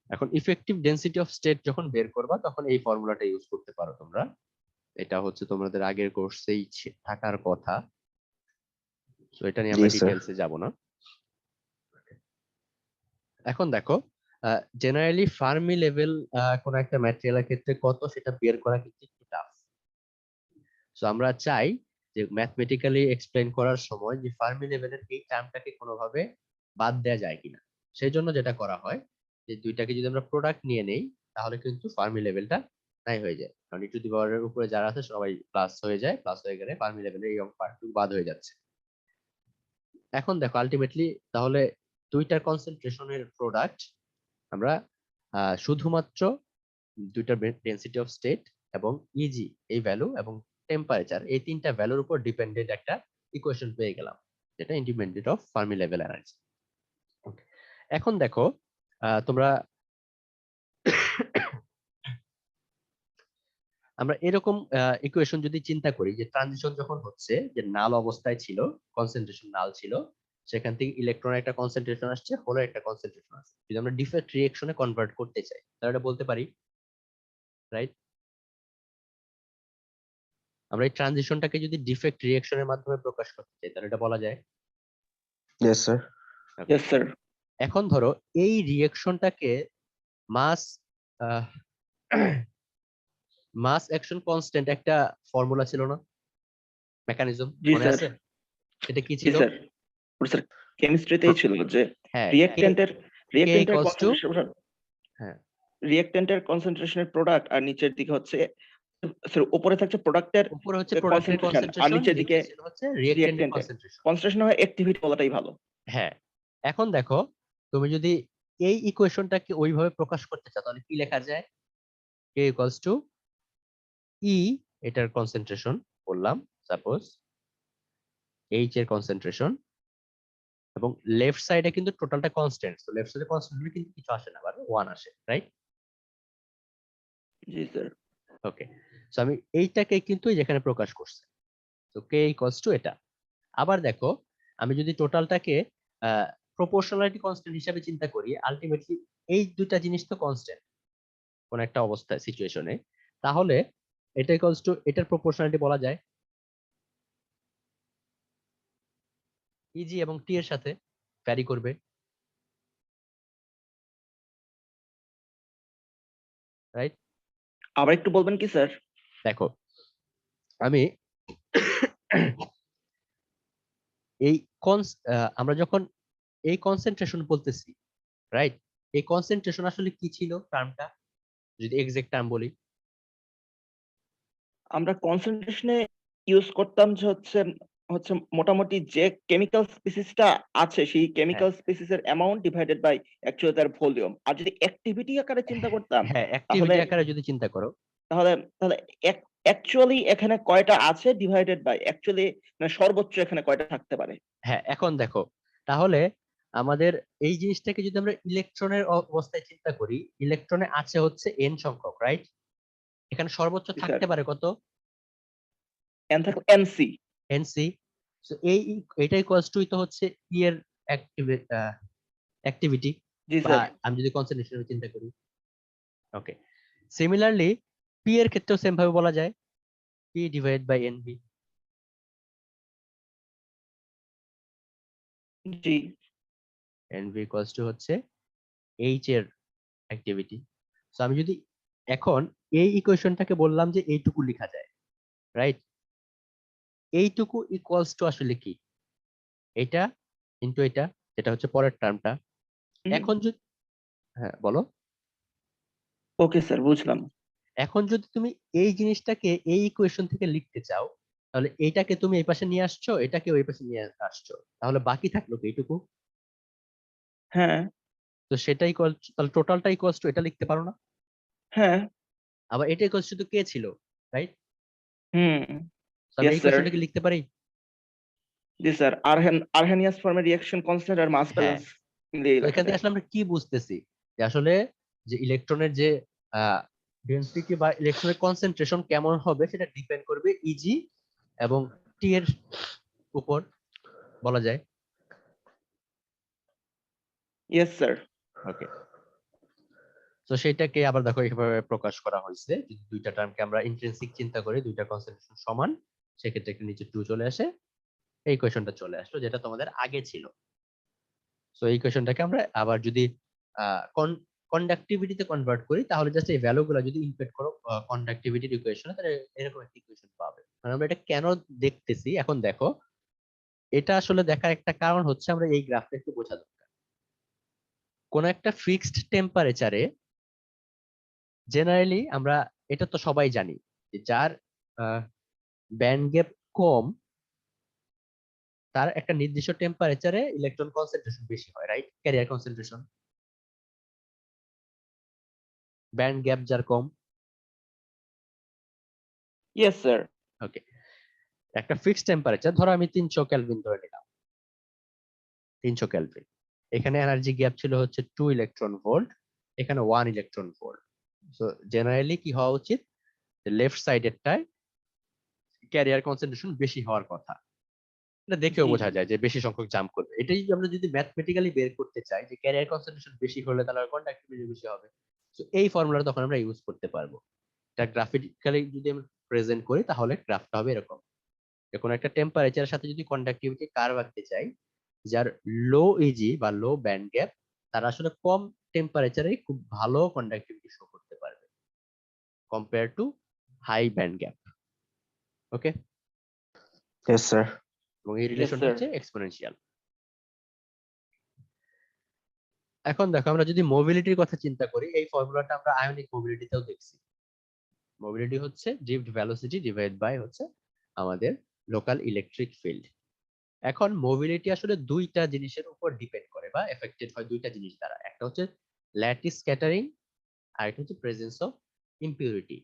S1: এখন ইফেক্টিভ ডেনসিটি অফ স্টেট যখন বের করবা তখন এই ফর্মুলাটা ইউজ করতে পারো তোমরা। এটা হচ্ছে তোমাদের আগের কোর্সেই থাকার কথা, তো এটা নিয়ে আমরা
S3: Yes, sir.
S1: ডিটেইলসে যাব না। এখন দেখো, জেনারেলি ফার্মি লেভেল কোন একটা ম্যাটেরিয়ালের ক্ষেত্রে কত সেটা বের করা কিন্তু একটু টাফ। সো আমরা চাই যে ম্যাথমেটিক্যালি এক্সপ্লেইন করার সময় যে ফার্মি লেভেলের এই টার্মটাকে কোনোভাবে বাদ দেওয়া যায় কিনা। সেই জন্য যেটা করা হয় যে দুইটাকে যদি আমরা প্রোডাক্ট নিয়ে নেই তাহলে কিন্তু ফার্মি লেভেলটা নাই হয়ে যায়, কারণ ই টু দি পাওয়ারের উপরে যারা আছে সবাই প্লাস হয়ে যায়, প্লাস হয়ে গেলে ফার্মি লেভেলের এই পার্টটুকু বাদ হয়ে যাচ্ছে। এখন দেখো আলটিমেটলি তাহলে দুইটার কনসেন্ট্রেশনের প্রোডাক্ট আমরা শুধুমাত্র দুইটার ডেনসিটি অফ স্টেট এবং ইজি এই ভ্যালু এবং টেম্পারেচার এই তিনটা ভ্যালুর উপর ডিপেন্ডেন্ট একটা ইকুয়েশন পেয়ে গেলাম, যেটা independent of Fermi level energy. এখন দেখো তোমরা আমরা এরকম ইকুয়েশন যদি চিন্তা করি যে ট্রানজিশন যখন হচ্ছে, যে নাল অবস্থায় ছিল, কনসেন্ট্রেশন নাল ছিল, সেখান থেকে ইলেকট্রনের একটা কনসেন্ট্রেশন আসছে, হোলের একটা কনসেন্ট্রেশন আসছে। যদি আমরা ডিফেক্ট রিঅ্যাকশনে কনভার্ট করতে চাই তাহলে এটা বলতে পারি, রাইট? আমরা এই ট্রানজিশনটাকে যদি ডিফেক্ট রিঅ্যাকশনের মাধ্যমে প্রকাশ করতে চাই তাহলে এটা বলা যায়।
S3: Yes, sir.
S2: Yes, sir.
S1: এখন ধরো এই রিঅ্যাকশনটাকে মাস মাস অ্যাকশন কনস্ট্যান্ট একটা ফর্মুলা ছিল না, মেকানিজম
S2: জি
S1: মনে
S2: স্যার,
S1: আছে? এটা কি
S2: জি
S1: ছিল?
S2: স্যার, স্যার কেমিস্ট্রিতেই ছিল যে
S1: হ্যাঁ,
S2: রিঅ্যাক্ট্যান্টের
S1: K equals to,
S2: কনসেন্ট্রেশন,
S1: হ্যাঁ
S2: রিঅ্যাক্ট্যান্টের কনসেন্ট্রেশনের প্রোডাক্ট, আর নিচের দিকে হচ্ছে স্যার উপরে থাকছে প্রোডাক্টের
S1: উপরে হচ্ছে প্রোডাক্টের
S2: কনসেন্ট্রেশন, আর
S1: কনসেন্ট্রেশন,
S2: নিচের দিকে
S1: নিচে ছিল হচ্ছে রিঅ্যাকট্যান্টের
S2: রিঅ্যাক্ট্যান্টের
S1: কনসেন্ট্রেশন।
S2: কনসেন্ট্রেশন হয় অ্যাক্টিভিটি বলাটাই ভালো।
S1: হ্যাঁ, এখন দেখো তুমি যদি এই ইকুয়েশনটাকে ওইভাবে প্রকাশ করতে চাও তাহলে কি লেখা যায়? K equals to E, এটার কনসেন্ট্রেশন বললাম সাপোজ, H এর কনসেন্ট্রেশন, এবং লেফট সাইডে কিন্তু টোটালটা কনস্ট্যান্ট, তো লেফট সাইডে কনস্ট্যান্ট হলে কিন্তু কিছু আসে না, আবার 1 আসে, রাইট?
S2: জি স্যার।
S1: ওকে, সো আমি এইটাকে কিন্তু যেখানে প্রকাশ করছি, তো K equals to এটা। আবার দেখো আমি যদি টোটালটাকে প্রপোর্শনালিটি কনস্ট্যান্ট হিসাবে চিন্তা করি, আলটিমেটলি এই দুটা জিনিস তো কনস্ট্যান্ট কোন একটা অবস্থায় সিচুয়েশনে, তাহলে এটা ইকুয়ালস টু এটার প্রপোর্শনালিটি বলা যায় ইজি এবং টি এর সাথে ভ্যারি করবে, রাইট?
S2: আবার একটু বলবেন কি স্যার?
S1: দেখো আমি এই আমরা যখন এই কনসেন্ট্রেশন বলতেছি, রাইট, এই কনসেন্ট্রেশন আসলে কি ছিল টার্মটা, যদি এক্সাক্ট টার্ম বলি?
S2: আমরা কনসেন্ট্রেশনে ইউজ করতাম যে হচ্ছে হচ্ছে মোটামুটি যে কেমিক্যাল স্পিসিসটা আছে সেই
S1: হ্যাঁ,
S2: কেমিক্যাল স্পিসিসের অ্যামাউন্ট ডিভাইডেড বাই অ্যাকচুয়ালি তার ভলিউম। আর যদি অ্যাক্টিভিটি আকারে চিন্তা করতাম
S1: হ্যাঁ
S2: তাহলে
S1: অ্যাক্টিভিটি আকারে যদি চিন্তা করো,
S2: তাহলে তাহলে অ্যাকচুয়ালি এখানে কয়টা আছে ডিভাইডেড বাই অ্যাকচুয়ালি মানে সর্বোচ্চ এখানে কয়টা থাকতে পারে।
S1: হ্যাঁ এখন দেখো তাহলে আমাদের এই জিনিসটাকে যদি আমরা ইলেকট্রনের অবস্থায় চিন্তা করি, ইলেকট্রনে আছে হচ্ছে এন সংখ্যক, রাইট? এখানে সর্বোচ্চ
S2: জি স্যার,
S1: থাকতে পারে কত?
S2: এন থাকবে এনসি।
S1: এনসি। সো এটা ইকুয়ালস টু তো হচ্ছে ই এর অ্যাক্টিভিটি,
S2: জি
S1: বা
S2: স্যার।
S1: আমি যদি কনসেন্ট্রেশন চিন্তা করি। ওকে, সিমিলারলি পি এর ক্ষেত্রেও সেম ভাবে বলা যায় P divide by NV.
S2: G
S1: NV equals to হচ্ছে এইচ এর অ্যাক্টিভিটি। সো আমি যদি এখন এই ইকুয়েশনটাকে বললাম যে এইটুকু লেখা যায়, রাইট? এইটুকু ইকুয়ালস টু আসলে কি? এটা ইনটু এটা, যেটা হচ্ছে পরের টার্মটা। এখন যদি, হ্যাঁ বলো।
S2: ওকে স্যার, বুঝলাম।
S1: এখন যদি তুমি এই জিনিসটাকে এই ইকুয়েশন থেকে লিখতে চাও তাহলে এইটাকে তুমি এই পাশে নিয়ে আসছো, এটাকে ওই পাশে নিয়ে আসছো, তাহলে বাকি থাকলো কি এইটুকু।
S2: হ্যাঁ
S1: তো সেটা ইকুয়াল, তাহলে টোটালটা ইকুয়ালস টু এটা লিখতে পারো না?
S2: হ্যাঁ।
S1: আবার এটা ইকুয়ালস টু কে ছিল, রাইট?
S2: হুম।
S1: তো আমি
S2: ইয়েস
S1: এই
S2: স্যার।
S1: ইকুয়েশনটাকে লিখতে পারি।
S2: জি স্যার, আরহেনিয়াস ফর্মের রিঅ্যাকশন কনস্ট্যান্ট আর মাস
S1: হ্যাঁ।
S2: ব্যালেন্স মিলিয়ে
S1: তো
S2: লেখা
S1: এখান থেকে
S2: যায়।
S1: আসলে আমরা কি বুঝতেছি যে আসলে যে ইলেকট্রনের যে ডেনসিটি বা ইলেকট্রনের কনসেন্ট্রেশন কেমন হবে সেটা ডিপেন্ড করবে ইজি এবং টি এর উপর বলা যায়।
S2: Yes sir.
S1: ওকে, তো সেটাকে আবার দেখো এইভাবে প্রকাশ করা হয়েছে, যদি দুইটা টার্মকে আমরা ইন্ট্রিনসিক চিন্তা করি, দুইটা কনসেন্ট্রেশন সমান, সেক্ষেত্রে একটা নিচে 2 চলে আসে। এই কোয়েশনটা চলে আসলো যেটা তোমাদের আগে ছিল। সো এই কোয়েশনটাকে আমরা আবার যদি কন্ডাক্টিভিটিতে কনভার্ট করি, তাহলে জাস্ট এই ভ্যালুগুলো যদি ইনপুট করো কন্ডাক্টিভিটির ইকুয়েশনে, তাহলে এরকম একটা ইকুয়েশন পাবে। মানে আমরা এটা কেন দেখতেছি এখন দেখো, এটা আসলে দেখার একটা কারণ হচ্ছে আমরা এই গ্রাফটা একটু বোঝা দরকার। কোন একটা ফিক্সড টেম্পারেচারে জেনারেলি আমরা, এটা তো সবাই জানি, যে যার ব্যান্ড গ্যাপ কম তার একটা নির্দিষ্ট টেম্পারেচারে ইলেকট্রন কনসেন্ট্রেশন বেশি হয়, right? Career concentration, band gap যার কম।
S2: Yes sir.
S1: ওকে, একটা ফিক্সড টেম্পারেচার ধরো আমি 300 কেলভিন ধরে নিলাম, 300 কেলভিন। এখানে এনার্জি গ্যাপ ছিল হচ্ছে 2 ইলেকট্রন ভোল্ট, এখানে 1 ইলেকট্রন ভোল্ট। সো জেনারেলি কি হওয়া উচিত, লেফট সাইডেরটায় ক্যারিয়ার কনসেন্ট্রেশন বেশি হওয়ার কথা। এটা দেখেও
S2: জি
S1: বোঝা যায় যে বেশি সংখ্যক জাম্প করবে। এটাই আমরা যদি ম্যাথমেটিক্যালি বের করতে চাই যে ক্যারিয়ার কনসেন্ট্রেশন বেশি হলে তাহলে কন্ডাক্টিভিটি বেশি হবে, তো এই ফর্মুলাটা তখন আমরা ইউজ করতে পারবো। এটা গ্রাফিক্যালি যদি আমরা প্রেজেন্ট করি তাহলে গ্রাফটা হবে এরকম, যে কোনো একটা টেম্পারেচারের সাথে যদি কন্ডাক্টিভিটি কার্ভ আঁকতে চাই, যার লো ইজি বা লো ব্যান্ড গ্যাপ, তারা আসলে কম টেম্পারেচারে খুব ভালো কন্ডাক্টিভিটি শো করতে পারবে compare to high band gap. Okay,
S3: Yes, sir.
S1: এবং এই
S2: ইয়েস
S1: রিলেশনটা
S2: স্যার।
S1: হচ্ছে এক্সপোনেনশিয়াল। এখন দেখো আমরা যদি মোবিলিটির কথা চিন্তা করি, এই ফর্মুলাটা আমরা আয়নিক মোবিলিটিতেও দেখছি। মোবিলিটি হচ্ছে ড্রিফট ভেলোসিটি ডিভাইড বাই হচ্ছে আমাদের লোকাল ইলেকট্রিক ফিল্ড। এখন মোবিলিটি আসলে দুইটা জিনিসের উপর ডিপেন্ড করে বা এফেক্টেড হয় দুইটা জিনিস দ্বারা, একটা হচ্ছে ল্যাটিস স্ক্যাটারিং আর একটা হচ্ছে প্রেজেন্স অফ ইমপিউরিটি।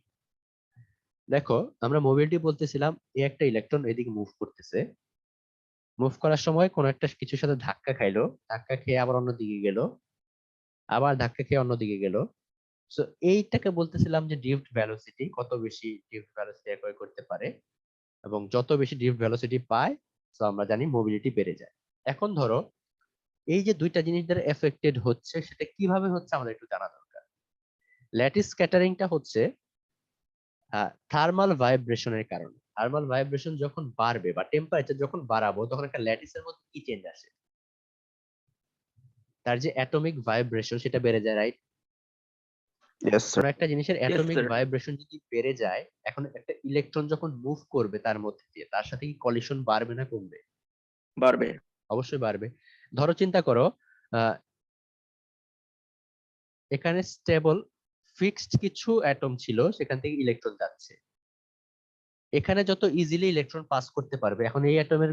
S1: দেখো আমরা মোবিলিটি বলতেছিলাম, এই একটা ইলেকট্রন এদিকে মুভ করতেছে, মুভ করার সময় কোন একটা কিছুর সাথে ধাক্কা খাইলো, ধাক্কা খেয়ে আবার অন্যদিকে গেল, আবার ধাক্কা খেয়ে অন্যদিকে গেল। সো এইটাকে বলতেছিলাম যে ড্রিফট ভেলোসিটি, কত বেশি ড্রিফট ভেলোসিটি অ্যাকোয়ার করতে পারে, এবং যত বেশি ড্রিফট ভেলোসিটি পায় তো আমরা জানি মোবিলিটি বেড়ে যায়। এখন ধরো এই যে দুইটা জিনিস দ্বারা এফেক্টেড হচ্ছে, সেটা কিভাবে হচ্ছে আমাদের একটু জানা দরকার। ল্যাটিস স্ক্যাটারিংটা হচ্ছে থার্মাল ভাইব্রেশনের কারণে। থার্মাল ভাইব্রেশন যখন বাড়বে বা টেম্পারেচার যখন বাড়াবো, তখন একটা ল্যাটিসের মধ্যে কি চেঞ্জ আসে, তার যে অ্যাটমিক ভাইব্রেশন সেটা বেড়ে যায়, রাইট?
S3: Yes, sir.
S1: কোন একটা জিনিসের
S2: ইয়েস
S1: অ্যাটমিক
S2: স্যার।
S1: ভাইব্রেশন যদি বেড়ে যায়, এখন একটা ইলেকট্রন যখন মুভ করবে তার মধ্যে দিয়ে, তার সাথে কি কলিশন বাড়বে না কমবে?
S2: বাড়বে।
S1: অবশ্যই বাড়বে। ধরো চিন্তা করো, আহ, এখানে স্টেবল ফিক্সড কিছু অ্যাটম ছিল, সেখান থেকে ইলেকট্রন যাচ্ছে, এখানে যত ইজিলি ইলেকট্রন পাস করতে পারবে। এখন এই অ্যাটমের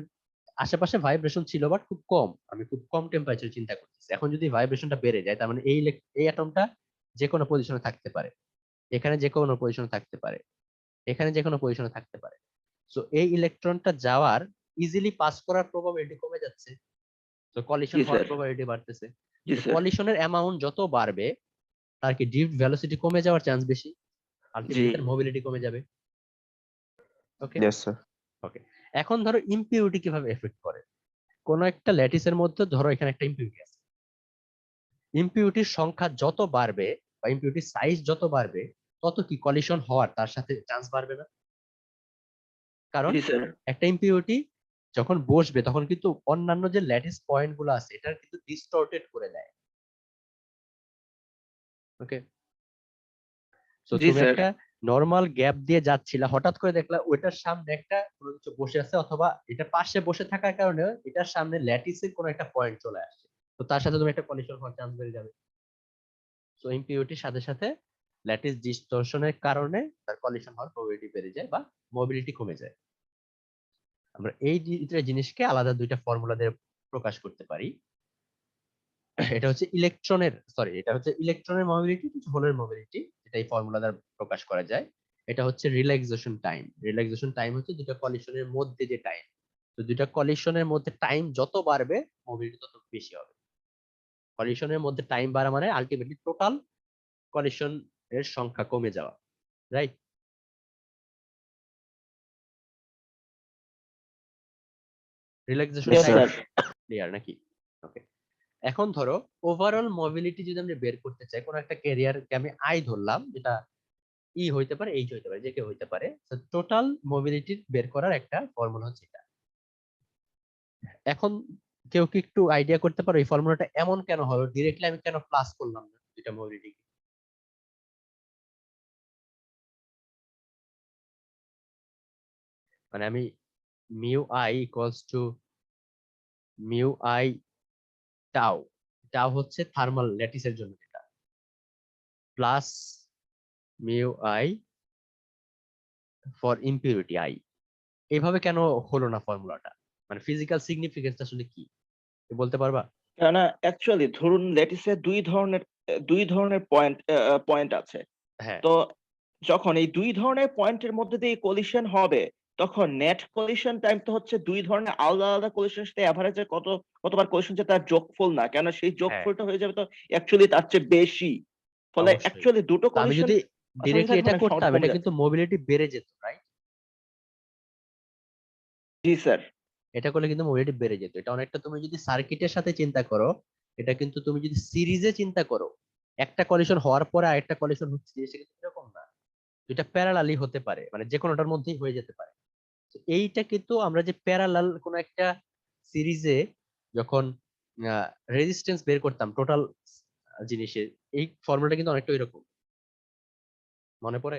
S1: আশেপাশে ভাইব্রেশন ছিল বাট খুব কম, আমি খুব কম টেম্পারেচার চিন্তা করতেছি। এখন যদি ভাইব্রেশনটা বেড়ে যায়, তার মানে এই অ্যাটমটা যে কোনো পজিশনে থাকতে পারে, এখানে যে কোনো পজিশনে থাকতে পারে, এখানে যে কোনো পজিশনে থাকতে পারে। সো এই ইলেকট্রনটা যাওয়ার, ইজিলি পাস করার প্রবাবিলিটি কমে যাচ্ছে, তো কলিশন
S2: জি
S1: হওয়ার
S2: স্যার।
S1: প্রবাবিলিটি বাড়তেছে।
S2: জি
S1: তো
S2: স্যার।
S1: কলিশনের অ্যামাউন্ট যত বাড়বে, তার কি ড্রিফট ভেলোসিটি কমে যাওয়ার চান্স বেশি,
S2: জি।
S1: আলটিমেটলি তার মোবিলিটি কমে যাবে। ওকে,
S3: Yes, sir.
S1: ওকে। এখন ধরো ইমপিউরিটি কিভাবে এফেক্ট করে। কোন একটা ল্যাটিসের মধ্যে ধরো এখানে একটা ইমপিউরিটি আছে, ইমপিউরিটির সংখ্যা যত বাড়বে বা ইমপিউরিটির সাইজ যত বাড়বে, তত কি কলিশন হওয়ার তার সাথে চান্স বাড়বে না? কারণ
S2: জি স্যার।
S1: একটা ইমপিউরিটি যখন বসবে তখন কিন্তু অন্যান্য যে ল্যাটিস পয়েন্ট গুলো আছে এটা কিন্তু ডিস্টর্টেড করে দেয়। ওকে, তো
S2: জি
S1: তুমি
S2: স্যার।
S1: একটা নরমাল গ্যাপ দিয়ে যাচ্ছিলা, হঠাৎ করে দেখলা ওইটার সামনে একটা কোনো কিছু বসে আছে, অথবা এটা পাশে বসে থাকার কারণে এটার সামনে ল্যাটিসের কোনো একটা পয়েন্ট চলে আসছে, তো তার সাথে তুমি একটা কলিশন হওয়ার চান্স বেড়ে যাবে। সো ইমপিউরিটির সাথে সাথে ল্যাটিস ডিস্টরশনের কারণে তার কলিশন হওয়ার প্রবাবিলিটি বেড়ে যায় বা মোবিলিটি কমে যায়। আমরা এই দুইটা জিনিসকে আলাদা দুইটা ফর্মুলা দিয়ে প্রকাশ করতে পারি। এটা হচ্ছে ইলেকট্রনের মোবিলিটি, কিছু হোলের মোবিলিটি, যেটা এই ফর্মুলা দ্বারা প্রকাশ করা যায়। এটা হচ্ছে রিল্যাক্সেশন টাইম। রিল্যাক্সেশন টাইম হচ্ছে দুটো কলিশনের মধ্যে যে টাইম। তো তো দুইটা কলিশনের মধ্যে টাইম যত বাড়বে মোবিলিটি তত বেশি হবে। কলিশনের মধ্যে টাইম বাড়া মানে আলটিমেটলি টোটাল কলিশন এর সংখ্যা কমে যাওয়া, right? Relaxation
S2: Yes,
S1: time
S2: sir.
S1: Clear নাকি? ওকে, এখন ধরো ওভারঅল মোবিলিটি যদি আমরা বের করতে চাই, কোন একটা ক্যারিয়ারকে আমি আই ধরলাম, যেটা ই হইতে পারে, এইচ হইতে পারে, যে কেউ হইতে পারে। টোটাল মোবিলিটি বের করার একটা ফর্মুলা হচ্ছে এটা। এখন কেউ কি একটু আইডিয়া করতে পারো এই ফর্মুলাটা এমন কেন হলো? ডিরেক্টলি আমি কেন প্লাস করলাম না দুইটা মোবিলিটি? মানে আমি mu I equals to mu I tau, tau হচ্ছে থার্মাল ল্যাটিসের জন্য এটা, plus mu I for impurity I. এইভাবে কেন হলো না ফর্মুলাটা? মানে ফিজিক্যাল সিগনিফিকেন্স আসলে কি বলতে পারবা?
S2: কেননা অ্যাকচুয়ালি ধরুন ল্যাটিসে দুই ধরনের পয়েন্ট আছে।
S1: হ্যাঁ
S2: তো যখন এই দুই ধরনের পয়েন্টের মধ্যে দিয়ে কলিশন হবে, তখন নেট কলিশন টাইম তো হচ্ছে দুই ধরনের আলাদা আলাদা কলিশনের সাথে এভারেজে কতবার কলিশন হচ্ছে তার যোগফল না, কেন সেই
S1: হ্যাঁ
S2: যোগফলটা হয়ে যাবে তো অ্যাকচুয়ালি তার চেয়ে বেশি। ফলে
S1: অবশ্যই।
S2: অ্যাকচুয়ালি দুটো
S1: তো আমি
S2: কলিশন
S1: যদি
S2: সাথে
S1: ডিরেক্টলি
S2: থাকবে
S1: এটা
S2: না,
S1: করতাম,
S2: সংখ্যাটা
S1: এটা
S2: কমে
S1: কিন্তু
S2: যাচ্ছে।
S1: মোবিলিটি বেড়ে যেত, রাইট?
S2: জি স্যার।
S1: এটা করলে কিন্তু মোবিলিটি বেড়ে যেত। এটা অনেকটা তুমি যদি সার্কিটের সাথে চিন্তা করো, এটা কিন্তু তুমি যদি সিরিজে চিন্তা করো, একটা কলিশন হওয়ার পরে আরেকটা কলিশন হচ্ছে, জিনিসটা কিন্তু এরকম না, এটা প্যারালালি হতে পারে, মানে যে কোনোটার মধ্যেই হয়ে যেতে পারে। তো এইটা কিন্তু আমরা যে প্যারালাল কোন একটা সিরিজে যখন রেজিস্ট্যান্স বের করতাম টোটাল জিনিসের, এই ফর্মুলাটা কিন্তু অনেকটা এরকম, মনে পড়ে?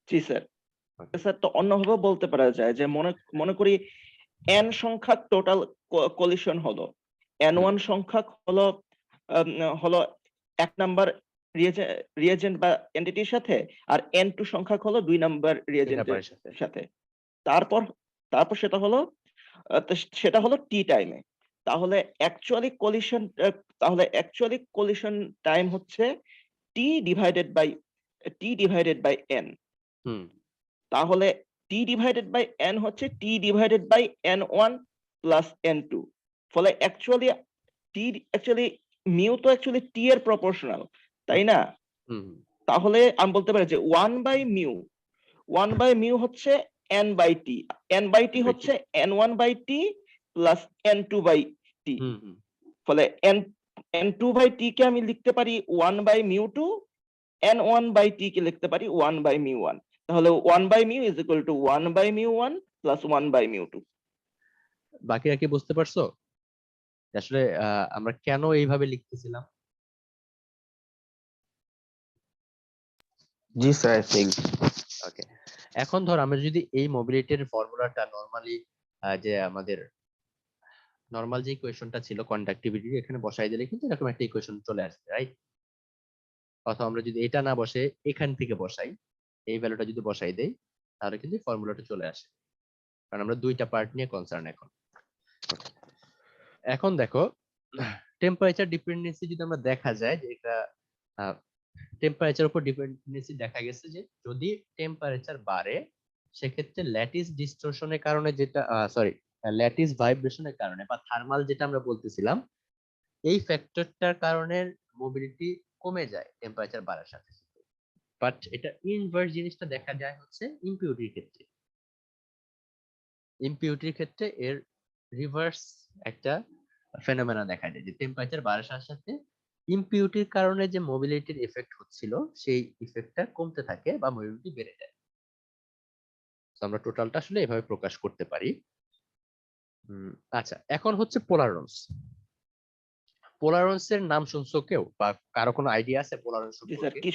S2: জি স্যার। স্যার, তো অন্যভাবে বলতে পারা যায় যে মনে মনে করি n সংখ্যক টোটাল কলিশন হলো, n1 সংখ্যক হলো হলো এক নাম্বার রিয়েজেন্ট বা এন্টিটির সাথে, আর n2 সংখ্যক হলো দুই নাম্বার রিয়েজেন্টের
S1: ব্যাপারের সাথে।
S2: সাথে। তারপর তারপর সেটা হলো টি টাইমে। তাহলে অ্যাকচুয়ালি কলিশন টাইম হচ্ছে t ডিভাইডেড বাই n।
S1: হুম
S2: তাহলে t/n হচ্ছে t/n1 প্লাস n2। ফলে অ্যাকচুয়ালি মিউ তো অ্যাকচুয়ালি টি এর প্রপোর্শনাল, তাই
S1: হুম
S2: না?
S1: হুম
S2: তাহলে আমি বলতে পারি যে 1/μ হচ্ছে n/t, n/t হচ্ছে n1/t প্লাস n2/t।
S1: হুম হুম
S2: ফলে n2/t কে আমি লিখতে পারি 1/μ2, n1/t কে লিখতে পারি 1/μ1। তাহলে 1/μ ইজ ইকুয়াল টু 1/μ1 প্লাস 1/μ2।
S1: বাকিরা কি বুঝতে পারছো আসলে আমরা কেন এইভাবে লিখতেছিলাম?
S3: জি স্যার, আই থিংক।
S1: ওকে, এখন ধর আমরা যদি এই মোবিলিটির ফর্মুলাটা নরমালি, যে আমাদের নরমাল যে ইকুয়েশনটা ছিল কন্ডাক্টিভিটি, এখানে বসাই দিলে কিন্তু এরকম একটা ইকুয়েশন চলে আসবে, রাইট? অথবা আমরা যদি এটা না বসে এখান থেকে বসাই, এই ভ্যালুটা যদি বসাই দেই, তাহলে কিন্তু ফর্মুলাটা চলে আসে, কারণ আমরা দুইটা পার্ট নিয়ে কনসার্ন এখন। এখন দেখো, টেম্পারেচার ডিপেন্ডেন্সি যদি আমরা দেখা যায় যে এটা টেম্পারেচার উপর ডিপেন্ডেন্সি দেখা গেছে যে যদি টেম্পারেচার বাড়ে, সেক্ষেত্রে ল্যাটিস ডিস্টরশনের কারণে, যেটা সরি ল্যাটিস ভাইব্রেশনের কারণে বা থার্মাল যেটা আমরা বলতেছিলাম, এই ফ্যাক্টরটার কারণে মোবিলিটি কমে যায় টেম্পারেচার বাড়ার সাথে সাথে। বাট এটা ইনভার্স জিনিসটা দেখা যায় হচ্ছে ইম্পিউরিটির ক্ষেত্রে। ইম্পিউরিটির ক্ষেত্রে এর রিভার্স একটা ফেনোমেনা দেখা যায়, যে টেম্পারেচার বাড়ার সাথে সাথে ইম্পিউরিটির কারণে যে মোবিলিটির এফেক্ট হচ্ছিল, সেই ইফেক্টটা কমতে থাকে বা মোবিলিটি বেড়ে যায়। তো আমরা টোটালটা আসলে এভাবে প্রকাশ করতে পারি। আচ্ছা, এখন হচ্ছে পোলারন্স। পোলারন্স এর নাম শুনছো কেউ, বা কারো কোনো আইডিয়া আছে পোলারন্স
S2: জি স্যার,
S1: সম্পর্কে?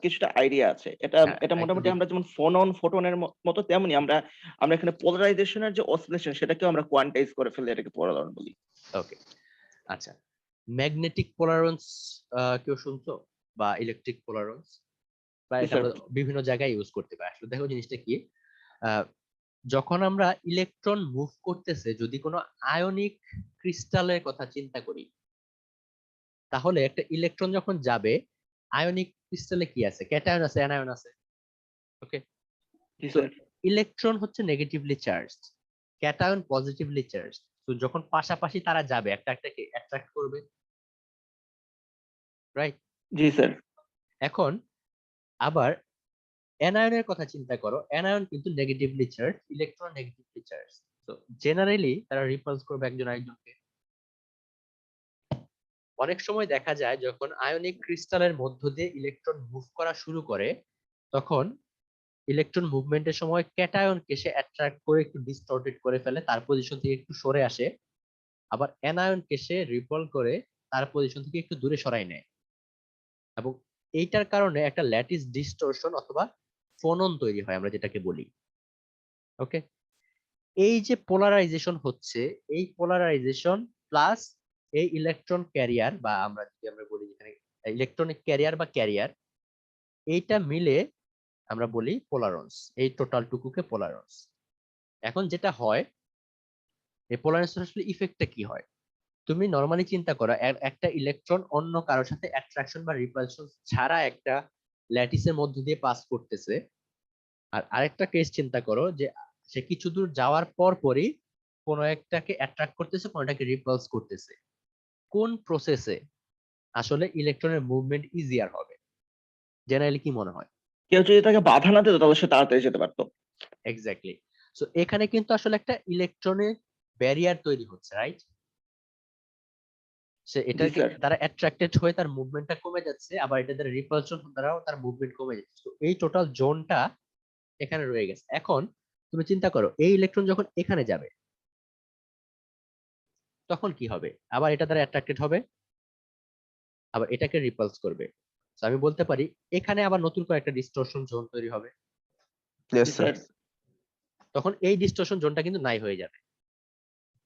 S2: কিছুটা আইডিয়া আছে। এটা
S1: হ্যাঁ
S2: এটা
S1: একটু
S2: মোটামুটি আমরা যেমন ফোনন ফোটনের মতো, তেমনি আমরা আমরা এখানে পোলারাইজেশনের যে অসিলেশন সেটাকেও আমরা কোয়ান্টাইজ করে ফেলে এটাকে পোলারন বলি।
S1: ওকে, আচ্ছা, ম্যাগনেটিক পোলারন্স কেউ শুনছো, বা ইলেকট্রিক পোলারন্স? বা
S2: জি
S1: এটা
S2: স্যার।
S1: আমরা বিভিন্ন জায়গায় ইউজ করতে পারি। আসলে দেখো জিনিসটা কি, আহ, যখন আমরা ইলেকট্রন মুভ করতেছে, যদি কোনো আয়নিক ক্রিস্টালের কথা চিন্তা করি, তাহলে একটা ইলেকট্রন যখন যাবে, আয়নিক ক্রিস্টালে কি আছে? ক্যাটায়ন আছে, অ্যানায়ন আছে। ওকে,
S2: জি
S1: তো
S2: স্যার।
S1: ইলেকট্রন হচ্ছে negatively charged, cation positively charged. তো যখন পাশাপাশি তারা যাবে একটা একটাকে অ্যাট্রাক্ট করবে, রাইট?
S2: জি স্যার।
S1: এখন আবার অ্যানায়নের কথা চিন্তা করো, অ্যানায়ন কিন্তু negatively charge, electron negatively charge. তো জেনারেলি তারা রিপালস করবে একজন আরেকজনকে। অনেক সময় দেখা যায় যখন আয়নিক ক্রিস্টালের মধ্য দিয়ে ইলেকট্রন মুভ করা শুরু করে, তখন ইলেকট্রন মুভমেন্টের সময় ক্যাটায়নকে সে অ্যাট্রাক্ট করে একটু ডিস্টর্টেড করে ফেলে, তার পজিশন থেকে একটু সরে আসে। আবার অ্যানায়নকে সে রিপল করে তার পজিশন থেকে একটু দূরে সরাই নেয়। এবং এইটার কারণে একটা ল্যাটিস ডিস্টরশন অথবা ফোনন তৈরি হয়, আমরা যেটাকে বলি। ওকে, এই যে পোলারাইজেশন হচ্ছে, এই পোলারাইজেশন প্লাস এই ইলেকট্রন ক্যারিয়ার, বা আমরা যদি আমরা বলি এখানে ইলেকট্রনিক ক্যারিয়ার বা ক্যারিয়ার, এইটা মিলে আমরা বলি পোলারন্স। এই টোটাল টুকুকে পোলারন্স। এখন যেটা হয়, এই পোলারন্স আসলে ইফেক্টটা কি হয়? তুমি নরমালি চিন্তা করো, একটা ইলেকট্রন অন্য কারোর সাথে অ্যাট্রাকশন বা রিপালশন ছাড়া একটা ল্যাটিসের মধ্য দিয়ে পাস করতেছে। আর আরেকটা কেস চিন্তা করো যে সে কিছু দূর যাওয়ার পর পরই কোনো একটাকে অ্যাট্রাক্ট করতেছে, কোনোটাকে রিপালস করতেছে। কোন প্রসেসে আসলে ইলেকট্রনের মুভমেন্ট ইজিয়ার হবে? জেনারেলি কি মনে হয়?
S2: কেউ যদি তাকে বাধা না দিত তাহলে সে তাড়াতাড়ি যেতে পারতো।
S1: এক্স্যাক্টলি। সো এখানে কিন্তু আসলে একটা ইলেকট্রনের ব্যারিয়ার তৈরি হচ্ছে, রাইট? সে
S2: জি
S1: এটাকে
S2: স্যার।
S1: দ্বারা অ্যাট্রাক্টেড হয়ে তার মুভমেন্টটা কমে যাচ্ছে, আবার এটা দ্বারা রিপালশন দ্বারাও তার মুভমেন্ট কমে যাচ্ছে। তো এই টোটাল জোনটা এখানে রয়ে গেছে। এখন তুমি চিন্তা করো, এই ইলেকট্রন যখন এখানে যাবে তখন কি হবে? আবার এটা দ্বারা অ্যাট্রাক্টেড হবে, আবার এটাকে রিপালস করবে। তো আমি বলতে পারি এখানে আবার নতুন করে একটা ডিস্টরশন জোন তৈরি হবে।
S3: Yes,
S2: জি
S3: sir.
S2: স্যার।
S1: তখন এই ডিস্টরশন জোনটা কিন্তু নাই হয়ে যাবে।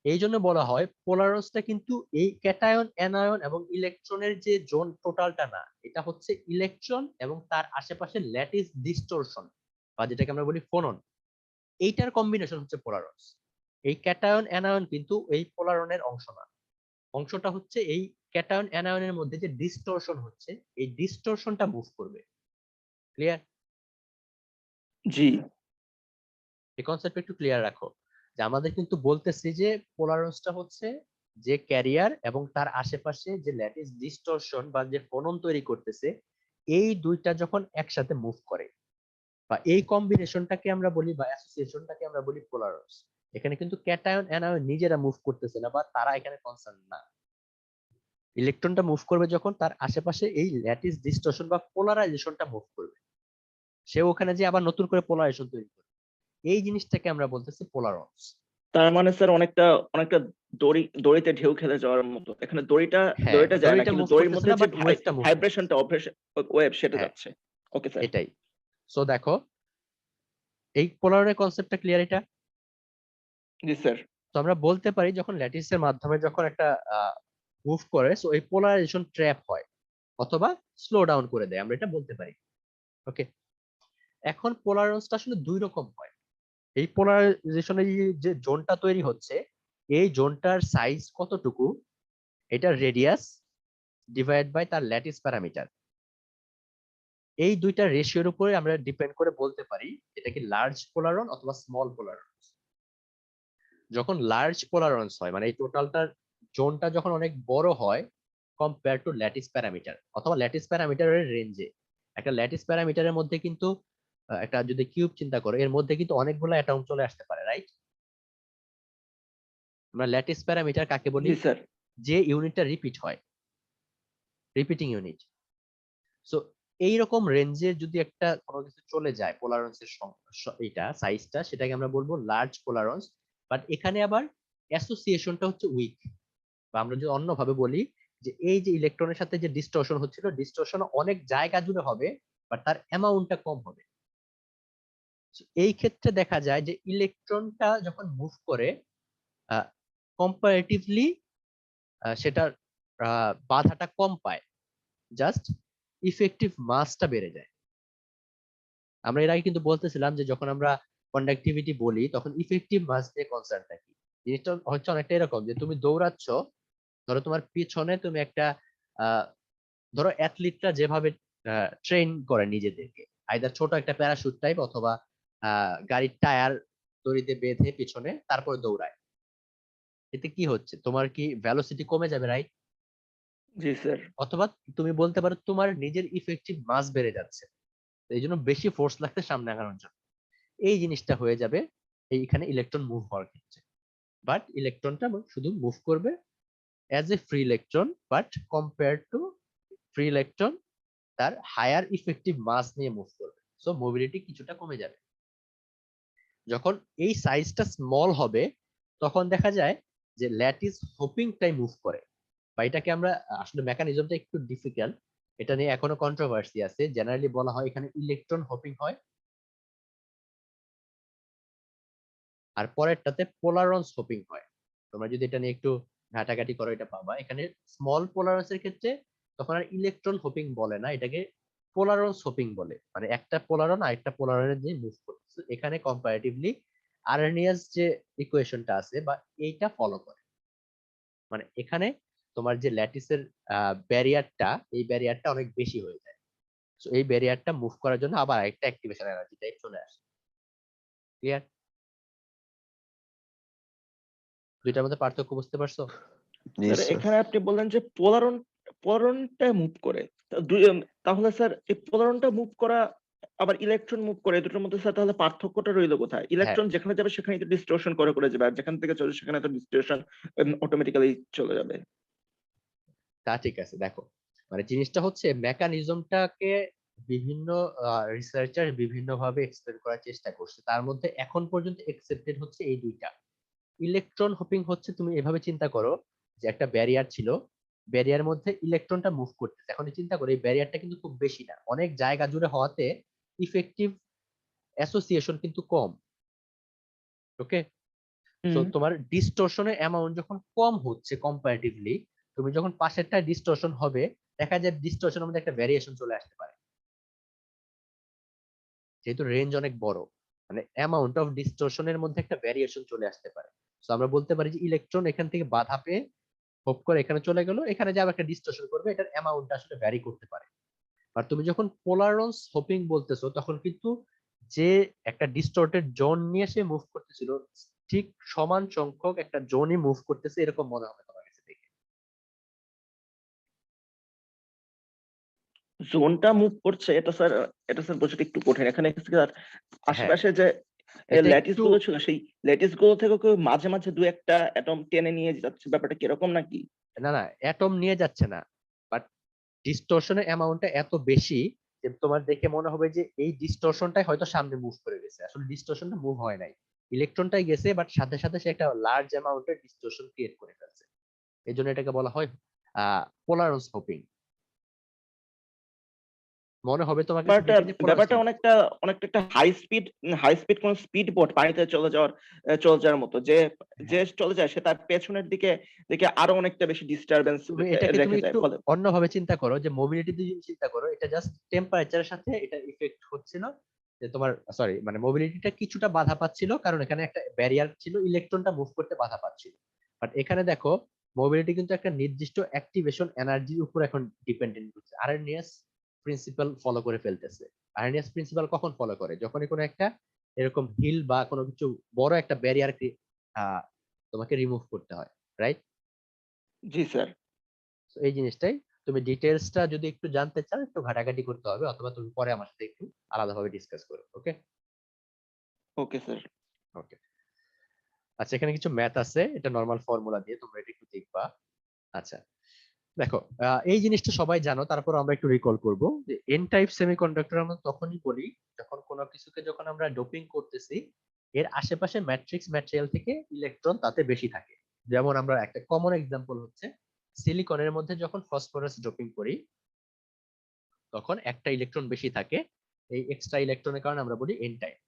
S1: এই জন্য বলা হয় পোলারসটা কিন্তু এই ক্যাটায়ন, অ্যানায়ন এবং ইলেকট্রনের যে জোন টোটালটা না, এটা হচ্ছে ইলেকট্রন এবং তার আশেপাশে ল্যাটিস ডিস্টরশন, বা যেটাকে আমরা বলি ফোনন, এইটার কম্বিনেশন হচ্ছে পোলারস। এই ক্যাটায়ন অ্যানায়ন কিন্তু এই পোলারনের অংশ না। অংশটা হচ্ছে এই ক্যাটায়ন অ্যানায়নের মধ্যে যে ডিস্টরশন হচ্ছে, এই ডিস্টরশনটা মুভ করবে। ক্লিয়ার?
S2: জি
S1: এই কনসেপ্ট একটু ক্লিয়ার রাখো, যে আমাদের কিন্তু বলতেছি যে পোলারসটা হচ্ছে যে ক্যারিয়ার এবং তার আশেপাশে যে ল্যাটিস ডিস্টরশন বা যে ফোনন তৈরি করতেছে, এই দুইটা যখন একসাথে মুভ করে, বা এই কম্বিনেশনটাকে আমরা বলি বা অ্যাসোসিয়েশনটাকে আমরা বলি পোলারস। এখানে কিন্তু ক্যাটায়ন অ্যানায়ন নিজেরা মুভ করতেছে না, বা তারা এখানে কনসার্ন না। ইলেকট্রনটা মুভ করবে যখন তার আশেপাশে এই ল্যাটিস ডিস্টরশন বা পোলারাইজেশনটা মুভ করবে, সে ওখানে যে আবার নতুন করে পোলারাইজেশন তৈরি করবে। এই জিনিসটাকে আমরা বলতেছি পোলারন্স।
S2: তার মানে স্যার অনেকটা অনেকটা দড়িতে ঢেউ খেলে যাওয়ার মতো। এখানে দড়িটা
S1: হ্যাঁ,
S2: দড়িটা যায় না,
S1: দড়িটা
S2: কিন্তু
S1: মুভ
S2: দড়ির
S1: করতেছে
S2: মধ্যে
S1: না,
S2: যে
S1: বাট ওয়েভটা মুভ করছে।
S2: ভাইব্রেশনটা ওয়েভ সেটা
S1: হ্যাঁ,
S2: যাচ্ছে। Okay sir.
S1: এটাই। সো দেখো, এই পোলারের কনসেপ্টটা ক্লিয়ার এটা?
S2: জি স্যার।
S1: তো আমরা বলতে পারি যখন ল্যাটিসের মাধ্যমে যখন একটা মুভ করে, সো এই পোলারাইজেশন ট্র্যাপ হয় অথবা স্লো ডাউন করে দেয়, আমরা এটা বলতে পারি। ওকে, এখন পোলারেন্সটা আসলে দুই রকম হয়। এই পোলারাইজেশনের যে জোনটা তৈরি হচ্ছে, এই জোনটার সাইজ কতটুকু, এটা রেডিয়াস ডিভাইড বাই তার ল্যাটিস প্যারামিটার। এই দুইটা রেশিওর উপরে আমরা ডিপেন্ড করে বলতে পারি এটা কি লার্জ পোলারন অথবা স্মল পোলারন। যখন লার্জ পোলারন্স হয়, মানে এই টোটালটার জোনটা যখন অনেক বড় হয় কম্পেয়ার টু ল্যাটিস প্যারামিটার অথবা ল্যাটিস প্যারামিটারের রেঞ্জে। একটা ল্যাটিস প্যারামিটারের মধ্যে কিন্তু একটা যদি কিউব চিন্তা করো, এর মধ্যে কিন্তু অনেকগুলো অ্যাটম চলে আসতে পারে, রাইট? আমরা ল্যাটিস প্যারামিটার কাকে বলি?
S2: জি স্যার।
S1: যে ইউনিটটা রিপিট হয়, রিপিটিং ইউনিট। সো এইরকম রেঞ্জের যদি একটা কোনো কিছু চলে যায় পোলারেন্সের এটা সাইজটা, সেটাকে আমরা বলবো লার্জ পোলারেন্স। বাট এখানে আবার অ্যাসোসিয়েশনটা হচ্ছে উইক, বা আমরা যদি অন্যভাবে বলি যে এই যে ইলেকট্রনের সাথে যে ডিস্টরশন হচ্ছিল, ডিস্টরশন অনেক জায়গা জুড়ে হবে বাট তার অ্যামাউন্টটা কম হবে। So, এই ক্ষেত্রে দেখা যায় যে ইলেকট্রনটা যখন মুভ করে কম্পারেটিভলি সেটার বাধাটা কম পায়, জাস্ট ইফেক্টিভ মাসটা বেড়ে যায়। আমরা এর আগে কিন্তু বলতেছিলাম যে যখন আমরা কন্ডাক্টিভিটি বলি তখন ইফেক্টিভ মাস দিয়ে কনসার্ন থাকি। জিনিসটা হচ্ছে অনেকটা এরকম যে তুমি দৌড়াচ্ছ, ধরো তোমার পিছনে তুমি একটা ধরো অ্যাথলিটরা যেভাবে ট্রেন করে নিজেদেরকে, আইদার ছোট একটা প্যারাশুট টাইপ অথবা গাড়ির টায়ার দড়িতে বেঁধে পিছনে তারপর দৌড়ায়, এতে কি হচ্ছে, তোমার কি ভেলোসিটি কমে যাবে, রাইট?
S2: জি স্যার।
S1: অথবা তুমি বলতে পারো তোমার নিজের ইফেক্টিভ মাস বেড়ে যাচ্ছে, তো এই জন্য বেশি ফোর্স লাগছে সামনে আগানোর জন্য। এই জিনিসটা হয়ে যাবে এইখানে ইলেকট্রন মুভ হওয়ার ক্ষেত্রে। বাট ইলেকট্রনটা শুধু মুভ করবে as a free electron, but compare to free electron তার হায়ার ইফেক্টিভ মাস নিয়ে মুভ করবে, সো মোবিলিটি কিছুটা কমে যাবে। যখন এই সাইজটা স্মল হবে তখন দেখা যায় যে ল্যাটিস হোপিংটাই মুভ করে, বা এটাকে আমরা আসলে মেকানিজমটা একটু ডিফিকাল্ট, এটা নিয়ে এখনো কন্ট্রোভার্সি আছে। জেনারেলি বলা হয় এখানে ইলেকট্রন হোপিং হয়, আর পরেরটাতে পোলারন্স হোপিং হয়। তোমরা যদি এটা নিয়ে একটু ঘাটাঘাটি করো এটা পাবা। এখানে স্মল পোলারেন্সের ক্ষেত্রে তখন আর ইলেকট্রন হোপিং বলে না, এটাকে পোলারন্স হোপিং বলে, মানে একটা পোলারন আরেকটা পোলারনের যে মুভ করতেছে। এখানে কম্পারেটিভলি আর্রহেনিয়াস যে ইকুয়েশনটা আছে বা এইটা ফলো করে, মানে এখানে তোমার যে ল্যাটিসের ব্যারিয়ারটা, এই ব্যারিয়ারটা অনেক বেশি হয়ে যায়। তো এই ব্যারিয়ারটা মুভ করার জন্য আবার একটা অ্যাক্টিভেশন এনার্জি টাইপ চলে আসে। ক্লিয়ার? দুইটার মধ্যে পার্থক্য বুঝতে পারছো?
S3: জি
S2: স্যার
S3: স্যার।
S2: এখানে আপনি বললেন যে পোলারনটা মুভ করে, তাহলে স্যার এই পোলারনটা মুভ করা আবার ইলেকট্রন মুভ করে, এই দুটোর মধ্যে স্যার তাহলে পার্থক্যটা রইল কোথায়?
S1: হ্যাঁ,
S2: ইলেকট্রন যেখানে যাবে সেখানে তো ডিস্টরশন করে যাবে, আর যেখান থেকে চলে সেখানে তো ডিস্টরশন অটোমেটিক্যালি চলে যাবে।
S1: তা ঠিক আছে। দেখো, মানে জিনিসটা হচ্ছে মেকানিজমটাকে বিভিন্ন রিসার্চার বিভিন্ন ভাবে এক্সপ্লেন করার চেষ্টা করছে, তার মধ্যে এখন পর্যন্ত একসেপ্টেড হচ্ছে এই দুইটা। ইলেকট্রন হোপিং হচ্ছে তুমি এভাবে চিন্তা করো যে একটা ব্যারিয়ার ছিল, ব্যারিয়ার মধ্যে ইলেকট্রনটা মুভ করতেছে। এখন চিন্তা করো এই ব্যারিয়ারটা কিন্তু খুব বেশি না, অনেক জায়গা জুড়ে হওয়াতে ইফেক্টিভ অ্যাসোসিয়েশন কিন্তু কম। ওকে, সো
S2: হুম।
S1: তোমার ডিস্টরশনের অ্যামাউন্ট যখন কম হচ্ছে কম্পারেটিভলি, তুমি যখন পাশেরটা ডিস্টরশন হবে, দেখা যায় ডিস্টরশনের মধ্যে একটা ভ্যারিয়েশন চলে আসতে পারে, যেহেতু রেঞ্জ অনেক বড়, মানে অ্যামাউন্ট অফ ডিস্টরশনের মধ্যে একটা ভ্যারিয়েশন চলে আসতে পারে। তো আমরা বলতে পারি যে ইলেকট্রন এখান থেকে বাধা পেয়ে হোপ করে এখানে চলে গেল, এখানে যে আবার একটা ডিস্টরশন করবে, এটার অ্যামাউন্ট আসলে ভ্যারি করতে পারে। আর তুমি যখন পোলারন্স হোপিং বলতেছো তখন কিন্তু যে একটা ডিস্টর্টেড জোন নিয়ে সে মুভ করতেছিল, ঠিক সমান সংখ্যক একটা জোনই মুভ করতেছে এরকম মনে হবে তোমার কাছে দেখে।
S2: জোনটা মুভ করছে, এটা স্যার বোঝাটা একটু কঠিন। এখানে স্যার
S1: হ্যাঁ,
S2: আশেপাশে যে
S1: এটা
S2: ল্যাটিস
S1: একটু,
S2: গুলো ছিল, সেই ল্যাটিস গুলো থেকে কেউ মাঝে মাঝে দু একটা অ্যাটম টেনে নিয়ে যাচ্ছে, ব্যাপারটা কিরকম নাকি?
S1: না না, অ্যাটম নিয়ে যাচ্ছে না, বাট ডিস্টরশনের অ্যামাউন্টটা এত বেশি যে তোমার দেখে মনে হবে যে এই ডিস্টরশনটাই হয়তো সামনে মুভ করে গেছে, আসলে ডিস্টরশনটা মুভ হয় নাই, ইলেকট্রনটাই গেছে, বাট সাথে সাথে সে একটা লার্জ অ্যামাউন্টের ডিস্টরশন ক্রিয়েট করে ফেলছে। এই জন্য এটাকে বলা হয় পোলারন্স হোপিং। মনে হবে তোমার কাছে
S2: ব্যাপারটা
S1: দেখে যে পোলারন্স
S2: ব্যাপারটা
S1: হোপিং।
S2: অনেকটা একটা হাই স্পিড কোন স্পিড বোট পানিতে চলে যাওয়ার মতো, যে যে
S1: হ্যাঁ,
S2: চলে যায় সে তার পেছনের দিকে দিকে আরো অনেকটা বেশি ডিস্টারবেন্স
S1: তুমি এটাকে তুমি
S2: রেখে যায়,
S1: একটু
S2: ফলে
S1: অন্যভাবে চিন্তা করো, যে মোবিলিটি যদি চিন্তা করো, এটা জাস্ট টেম্পারেচারের সাথে এটা ইফেক্ট হচ্ছিল, যে তোমার সরি মানে মোবিলিটিটা কিছুটা বাধা পাচ্ছিল কারণ এখানে একটা ব্যারিয়ার ছিল, ইলেকট্রনটা মুভ করতে বাধা পাচ্ছিল। বাট এখানে দেখো মোবিলিটি কিন্তু একটা নির্দিষ্ট অ্যাক্টিভেশন এনার্জির উপর এখন ডিপেন্ডেন্ট হচ্ছে, আরএনএস প্রিন্সিপাল ফলো করে ফেলতেছে। আরএনএস প্রিন্সিপাল কখন ফলো করে, যখনই কোনো একটা এরকম হিল বা কোনো কিছু বড় একটা ব্যারিয়ার তোমাকে রিমুভ করতে হয়, রাইট?
S2: জি স্যার।
S1: এই জিনিসটাই, তুমি ডিটেলসটা যদি একটু জানতে চাও একটু ঘাটাঘাটি করতে হবে, অথবা তুমি পরে আমার সাথে একটু আলাদাভাবে ডিসকাস করো। ওকে?
S2: Okay sir.
S1: ওকে, আচ্ছা, এখানে কিছু ম্যাথ আছে, এটা নরমাল ফর্মুলা দিয়ে তোমরা এটা একটু দেখবা। আচ্ছা, দেখো, এই জিনিসটা সবাই জানো, তারপর আমরা একটু রিকল করব যে এন টাইপ সেমিকন্ডাক্টর আমরা তখনই বলি যখন কোনো কিছুকে যখন আমরা ডোপিং করতেছি এর আশেপাশে ম্যাট্রিক্স ম্যাটেরিয়াল থেকে ইলেকট্রন তাতে বেশি থাকে। যেমন আমরা একটা কমন এক্সাম্পল হচ্ছে সিলিকনের মধ্যে যখন ফসফরাস ডোপিং করি তখন একটা ইলেকট্রন বেশি থাকে, এই এক্সট্রা ইলেকট্রনের কারণে আমরা বলি এন টাইপ।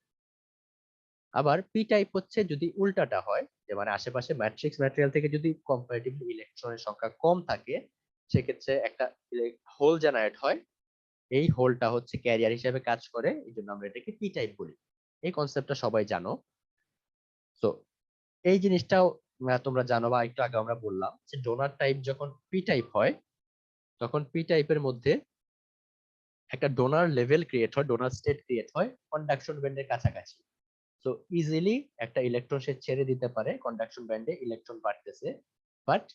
S1: আবার পি টাইপ হচ্ছে যদি উল্টাটা হয়, যে মানে আশেপাশে ম্যাট্রিক্স ম্যাটেরিয়াল থেকে যদি কম্পারেটিভলি ইলেকট্রনের সংখ্যা কম থাকে, সেক্ষেত্রে একটা হোল জেনারেট হয়, এই হোলটা হচ্ছে ক্যারিয়ার হিসেবে কাজ করে, এই জন্য আমরা এটাকে পি টাইপ বলি। এই কনসেপ্টটা সবাই জানো। তো এই জিনিসটাও তোমরা জানো, বা একটু আগে আমরা বললাম যে ডোনার টাইপ যখন পি টাইপ হয় তখন পি টাইপের মধ্যে একটা ডোনার লেভেল ক্রিয়েট হয়, ডোনার স্টেট ক্রিয়েট হয় কন্ডাকশন ব্যান্ডের কাছাকাছি। সো ইজিলি একটা ইলেকট্রন সে ছেড়ে দিতে পারে, কন্ডাকশন ব্যান্ডে ইলেকট্রন বাড়তেছে। বাট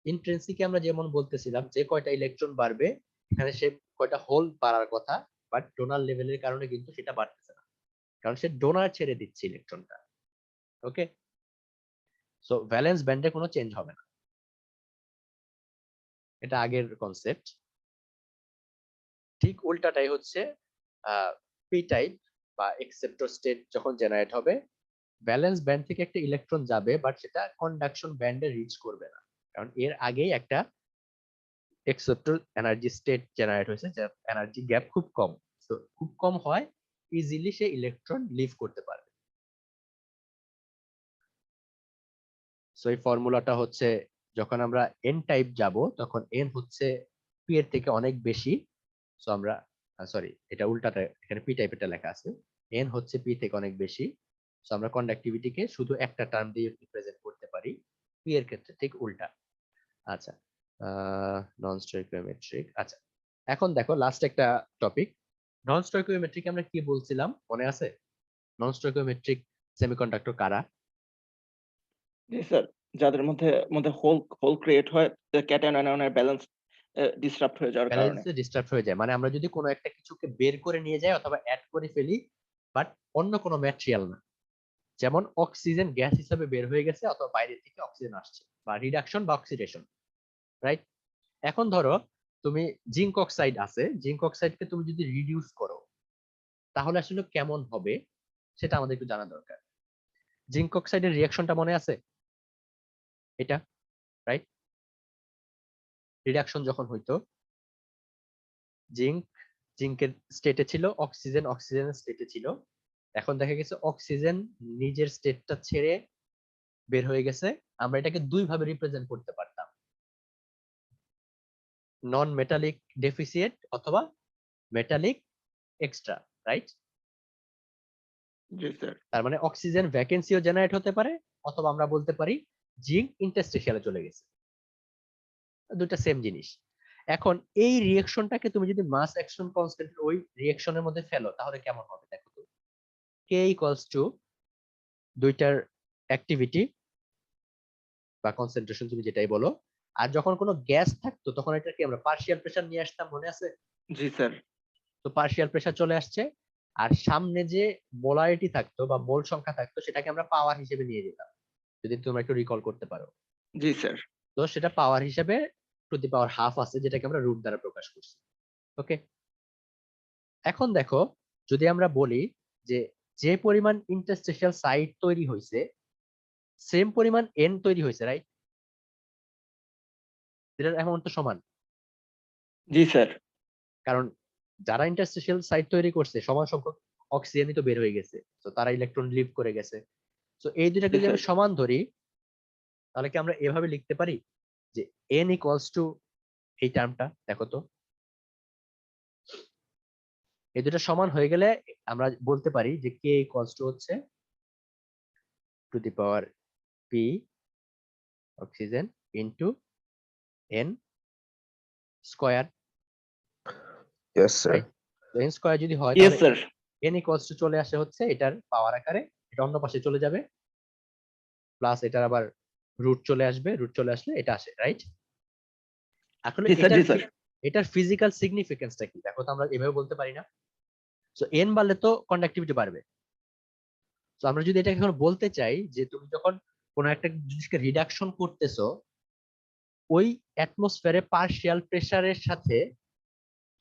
S1: ইন্ট্রিনসিকে আমরা যেমন বলতেছিলাম যে কয়টা ইলেকট্রন বাড়বে এখানে সে কয়টা হোল বাড়ার কথা, বাট ডোনার লেভেলের কারণে কিন্তু সেটা বাড়তেছে না, কারণ সে ডোনার ছেড়ে দিচ্ছে ইলেকট্রনটা। ওকে, সো ভ্যালেন্স ব্যান্ডে কোনো চেঞ্জ হবে না, এটা আগের কনসেপ্ট। ঠিক উল্টাটাই হচ্ছে পি টাইপ বা একসেপ্টর স্টেট যখন জেনারেট হবে, ভ্যালেন্স ব্যান্ড থেকে একটা ইলেকট্রন যাবে বাট সেটা কন্ডাকশন ব্যান্ডে রিচ করবে না, কারণ এর আগেই একটা একসেপ্টর এনার্জি স্টেট জেনারেট হয়েছে যার এনার্জি গ্যাপ খুব কম। তো খুব কম হয়, ইজিলি সে ইলেকট্রন লিভ করতে পারবে। সো এই ফর্মুলাটা হচ্ছে যখন আমরা এন টাইপ যাব তখন এন হচ্ছে পি এর থেকে অনেক বেশি। সো আমরা সরি, এটা উল্টাটা, এখানে পি টাইপেরটা লেখা আছে, এন হচ্ছে পি থেকে অনেক বেশি। সো আমরা কন্ডাক্টিভিটিকে শুধু একটা টার্ম দিয়ে রিপ্রেজেন্ট করতে পারি, পি এর ক্ষেত্রে ঠিক উল্টা। আচ্ছা, নন স্টয়কিওমেট্রিক। আচ্ছা, এখন দেখো লাস্ট একটা টপিক, নন স্টয়কিওমেট্রিক আমরা কি বলছিলাম মনে আছে? নন স্টয়কিওমেট্রিক সেমিকন্ডাক্টর কারা?
S2: জি স্যার, যাদের মধ্যে মধ্যে হোল হোল ক্রিয়েট হয় ক্যাটায়ন অ্যানায়নের ব্যালেন্স ডিসরাপ্ট হয়ে যাওয়ার কারণে।
S1: ব্যালেন্সে ডিস্টার্ব হয়ে যায়, মানে আমরা যদি কোনো একটা কিছুকে বের করে নিয়ে যাই অথবা অ্যাড করে ফেলি বাট অন্য কোনো ম্যাটেরিয়াল না, যেমন অক্সিজেন গ্যাস হিসেবে বের হয়ে গেছে অথবা বাইরে থেকে অক্সিজেন আসছে, বা রিডাকশন বা অক্সিডেশন, রাইট? এখন ধরো তুমি জিঙ্ক অক্সাইড আছে, জিঙ্ক অক্সাইডকে তুমি যদি রিডিউস করো তাহলে আসলে কেমন হবে সেটা আমাদের একটু জানা দরকার। জিঙ্ক অক্সাইডের রিঅ্যাকশনটা মনে আছে? এটা, রাইট? রিডাকশন যখন হইতো, জিঙ্ক জিঙ্কের স্টেটে ছিল, অক্সিজেন অক্সিজেনের স্টেটে ছিল। এখন দেখা গেছে অক্সিজেন নিজের স্টেটটা ছেড়ে বের হয়ে গেছে, আমরা এটাকে দুই ভাবে রিপ্রেজেন্ট করতে পারতাম, নন মেটালিক ডেফিসিয়েট অথবা মেটালিক এক্সট্রা, রাইট?
S2: জি স্যার।
S1: তার মানে অক্সিজেন ভ্যাকেন্সিও জেনারেট হতে পারে অথবা আমরা বলতে পারি জিঙ্ক ইন্টারস্টিশিয়ালে চলে গেছে, দুটো সেম জিনিস। এখন এই রিঅ্যাকশনটাকে তুমি যদি মাস অ্যাকশন কনস্ট্যান্ট ওই রিঅ্যাকশনের মধ্যে ফেলো তাহলে কেমন হবে দেখো তো। কে ইকুয়ালস টু দুইটার অ্যাক্টিভিটি বা কনসেন্ট্রেশন তুমি যেটাই বলো, আর যখন কোনো গ্যাস থাকতো তখন এটাকে আমরা পার্শিয়াল প্রেসার নিয়ে আসতাম, মনে আছে?
S2: জি স্যার।
S1: তো পার্শিয়াল প্রেসার চলে আসছে, আর সামনে যে মোলারিটি থাকতো বা মোল সংখ্যা থাকতো সেটাকে আমরা পাওয়ার হিসেবে নিয়ে যেতাম, যদি তোমরা একটু রিকল করতে পারো।
S2: জি স্যার।
S1: তো সেটা পাওয়ার হিসেবে টু দি পাওয়ার হাফ আছে, যেটাকে আমরা রুট দ্বারা প্রকাশ করছি। ওকে, এখন দেখো যদি আমরা বলি যে যে পরিমাণ ইন্টারস্টেশিয়াল সাইট তৈরি হয়েছে সেম পরিমাণ এন তৈরি হয়েছে, রাইট? এটার অ্যামাউন্ট তো সমান,
S2: জি স্যার।
S1: কারণ যারা ইন্টারস্টেশিয়াল সাইট তৈরি করছে সমান সংখ্যক অক্সিজেনই তো বের হয়ে গেছে, তো তারা ইলেকট্রন লিভ করে গেছে। তো এই দুটাকে
S2: জি
S1: যদি আমি
S2: স্যার।
S1: সমান ধরি তাহলে কি আমরা এভাবে লিখতে পারি যে এন ইকুয়ালস টু, এই টার্মটা দেখো তো, এই দুটো সমান হয়ে গেলে আমরা বলতে পারি যে কে ইকুয়ালস টু হচ্ছে to the power P oxygen into N square,
S3: Yes, sir.
S1: Right? তো এন স্কয়ার যদি হয়
S2: ইয়েস
S1: তাহলে
S2: স্যার।
S1: এন ইকুয়ালস টু চলে আসে হচ্ছে এটার পাওয়ার আকারে, এটা অন্য পাশে চলে যাবে, প্লাস এটার আবার রুট চলে আসবে, রুট চলে আসলে এটা আসে, রাইট? আসলে
S2: জি স্যার। জি স্যার।
S1: এটার ফিজিক্যাল সিগনিফিকেন্সটা কি দেখো তো, আমরা এভাবে বলতে পারি না? সো এন বাড়লে তো কন্ডাক্টিভিটি বাড়বে। তো আমরা যদি এটা এখন বলতে চাই যে তুমি যখন কোন একটা জিনিসকে রিডাকশন করতেছো ওই অ্যাটমসফিয়ারে পার্শিয়াল প্রেসারের সাথে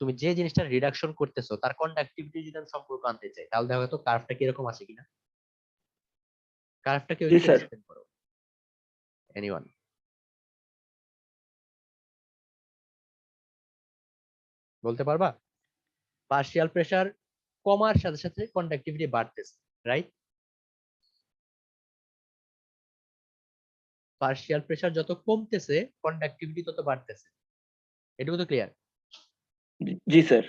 S1: তুমি যে জিনিসটা রিডাকশন করতেছো তার কন্ডাক্টিভিটি যদি আমি সম্পর্ক আনতে চাই তাহলে দেখো তো কার্ভটা কিরকম আসে কিনা, কার্ভটা কেউ
S2: জি
S1: একটু
S2: স্যার।
S1: এক্সপ্লেন করো, এনিওয়ান বলতে পারবা? পার্শিয়াল প্রেসার কমার সাথে সাথে কন্ডাক্টিভিটি বাড়তেছে, রাইট? পার্শিয়াল প্রেসার যত কমতেছে কন্ডাক্টিভিটি তত বাড়তেছে, এটুকু তো ক্লিয়ার?
S2: জি স্যার।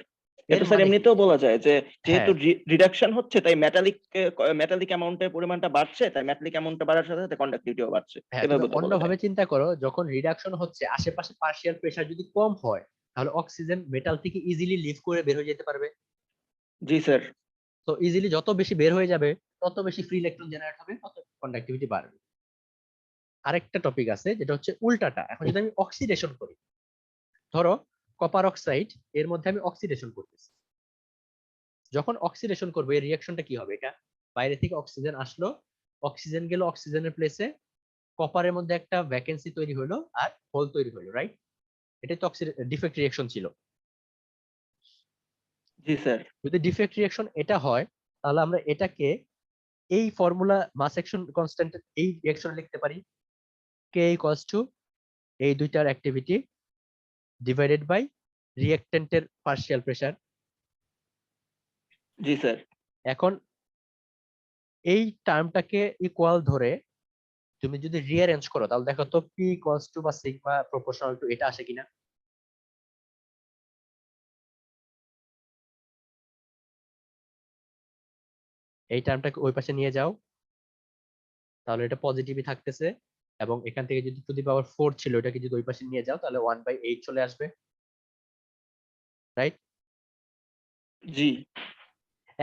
S1: এর
S2: এটা স্যার
S1: মানে কি?
S2: এমনিতেও বলা যায় যে যেহেতু
S1: হ্যাঁ,
S2: রিডাকশন হচ্ছে তাই মেটালিক অ্যামাউন্টের পরিমাণটা বাড়ছে, তাই মেটালিক অ্যামাউন্টটা বাড়ার সাথে সাথে কন্ডাক্টিভিটিও বাড়ছে,
S1: হ্যাঁ, তুমি
S2: এভাবে তো বলা যায়।
S1: অন্যভাবে চিন্তা করো, যখন রিডাকশন হচ্ছে আশেপাশে পার্শিয়াল প্রেসার যদি কম হয় তাহলে অক্সিজেন মেটাল থেকে ইজিলি লিভ করে বের হয়ে যেতে পারবে।
S2: জি স্যার।
S1: তো ইজিলি যত বেশি বের হয়ে যাবে তত বেশি ফ্রি ইলেকট্রন জেনারেট হবে, তত কন্ডাক্টিভিটি বাড়বে। আরেকটা টপিক আছে যেটা হচ্ছে উল্টাটা। এখন যদি আমি অক্সিডেশন করি, ধরো কপার অক্সাইড, এর মধ্যে আমি অক্সিডেশন করতেছি। যখন অক্সিডেশন করবো এই রিঅ্যাকশনটা কি হবে? এটা বাইরে থেকে অক্সিজেন আসলো, অক্সিজেন গেল অক্সিজেনের প্লেসে, কপারের মধ্যে একটা ভ্যাকেন্সি তৈরি হলো আর হোল তৈরি হলো, রাইট? এটাই তো ডিফেক্ট রিঅ্যাকশন ছিল।
S2: জি স্যার।
S1: যদি ডিফেক্ট রিঅ্যাকশন এটা হয়, তাহলে আমরা এটাকে এই ফর্মুলা মাস অ্যাকশন কনস্ট্যান্ট এই রিঅ্যাকশন লিখতে পারি, কে ইকুয়ালস টু এই দুইটার অ্যাক্টিভিটি ডিভাইডেড বাই রিঅ্যাকট্যান্টের পার্শিয়াল প্রেসার।
S2: জি স্যার।
S1: এখন এই টার্মটাকে ইকুয়াল ধরে তুমি যদি রিঅ্যারেঞ্জ করো, তাহলে দেখো তো পি ইকুয়ালস টু বা সিগমা প্রপোর্শনাল টু এটা আসে কিনা। এই টার্মটাকে ওই পাশে নিয়ে যাও, তাহলে এটা পজিটিভই থাকতেছে। এবং এখান থেকে যদি টু দি পাওয়ার 4 ছিল, এটাকে যদি ওই পাশে নিয়ে যাও তাহলে 1/8 চলে আসবে, রাইট?
S2: জি।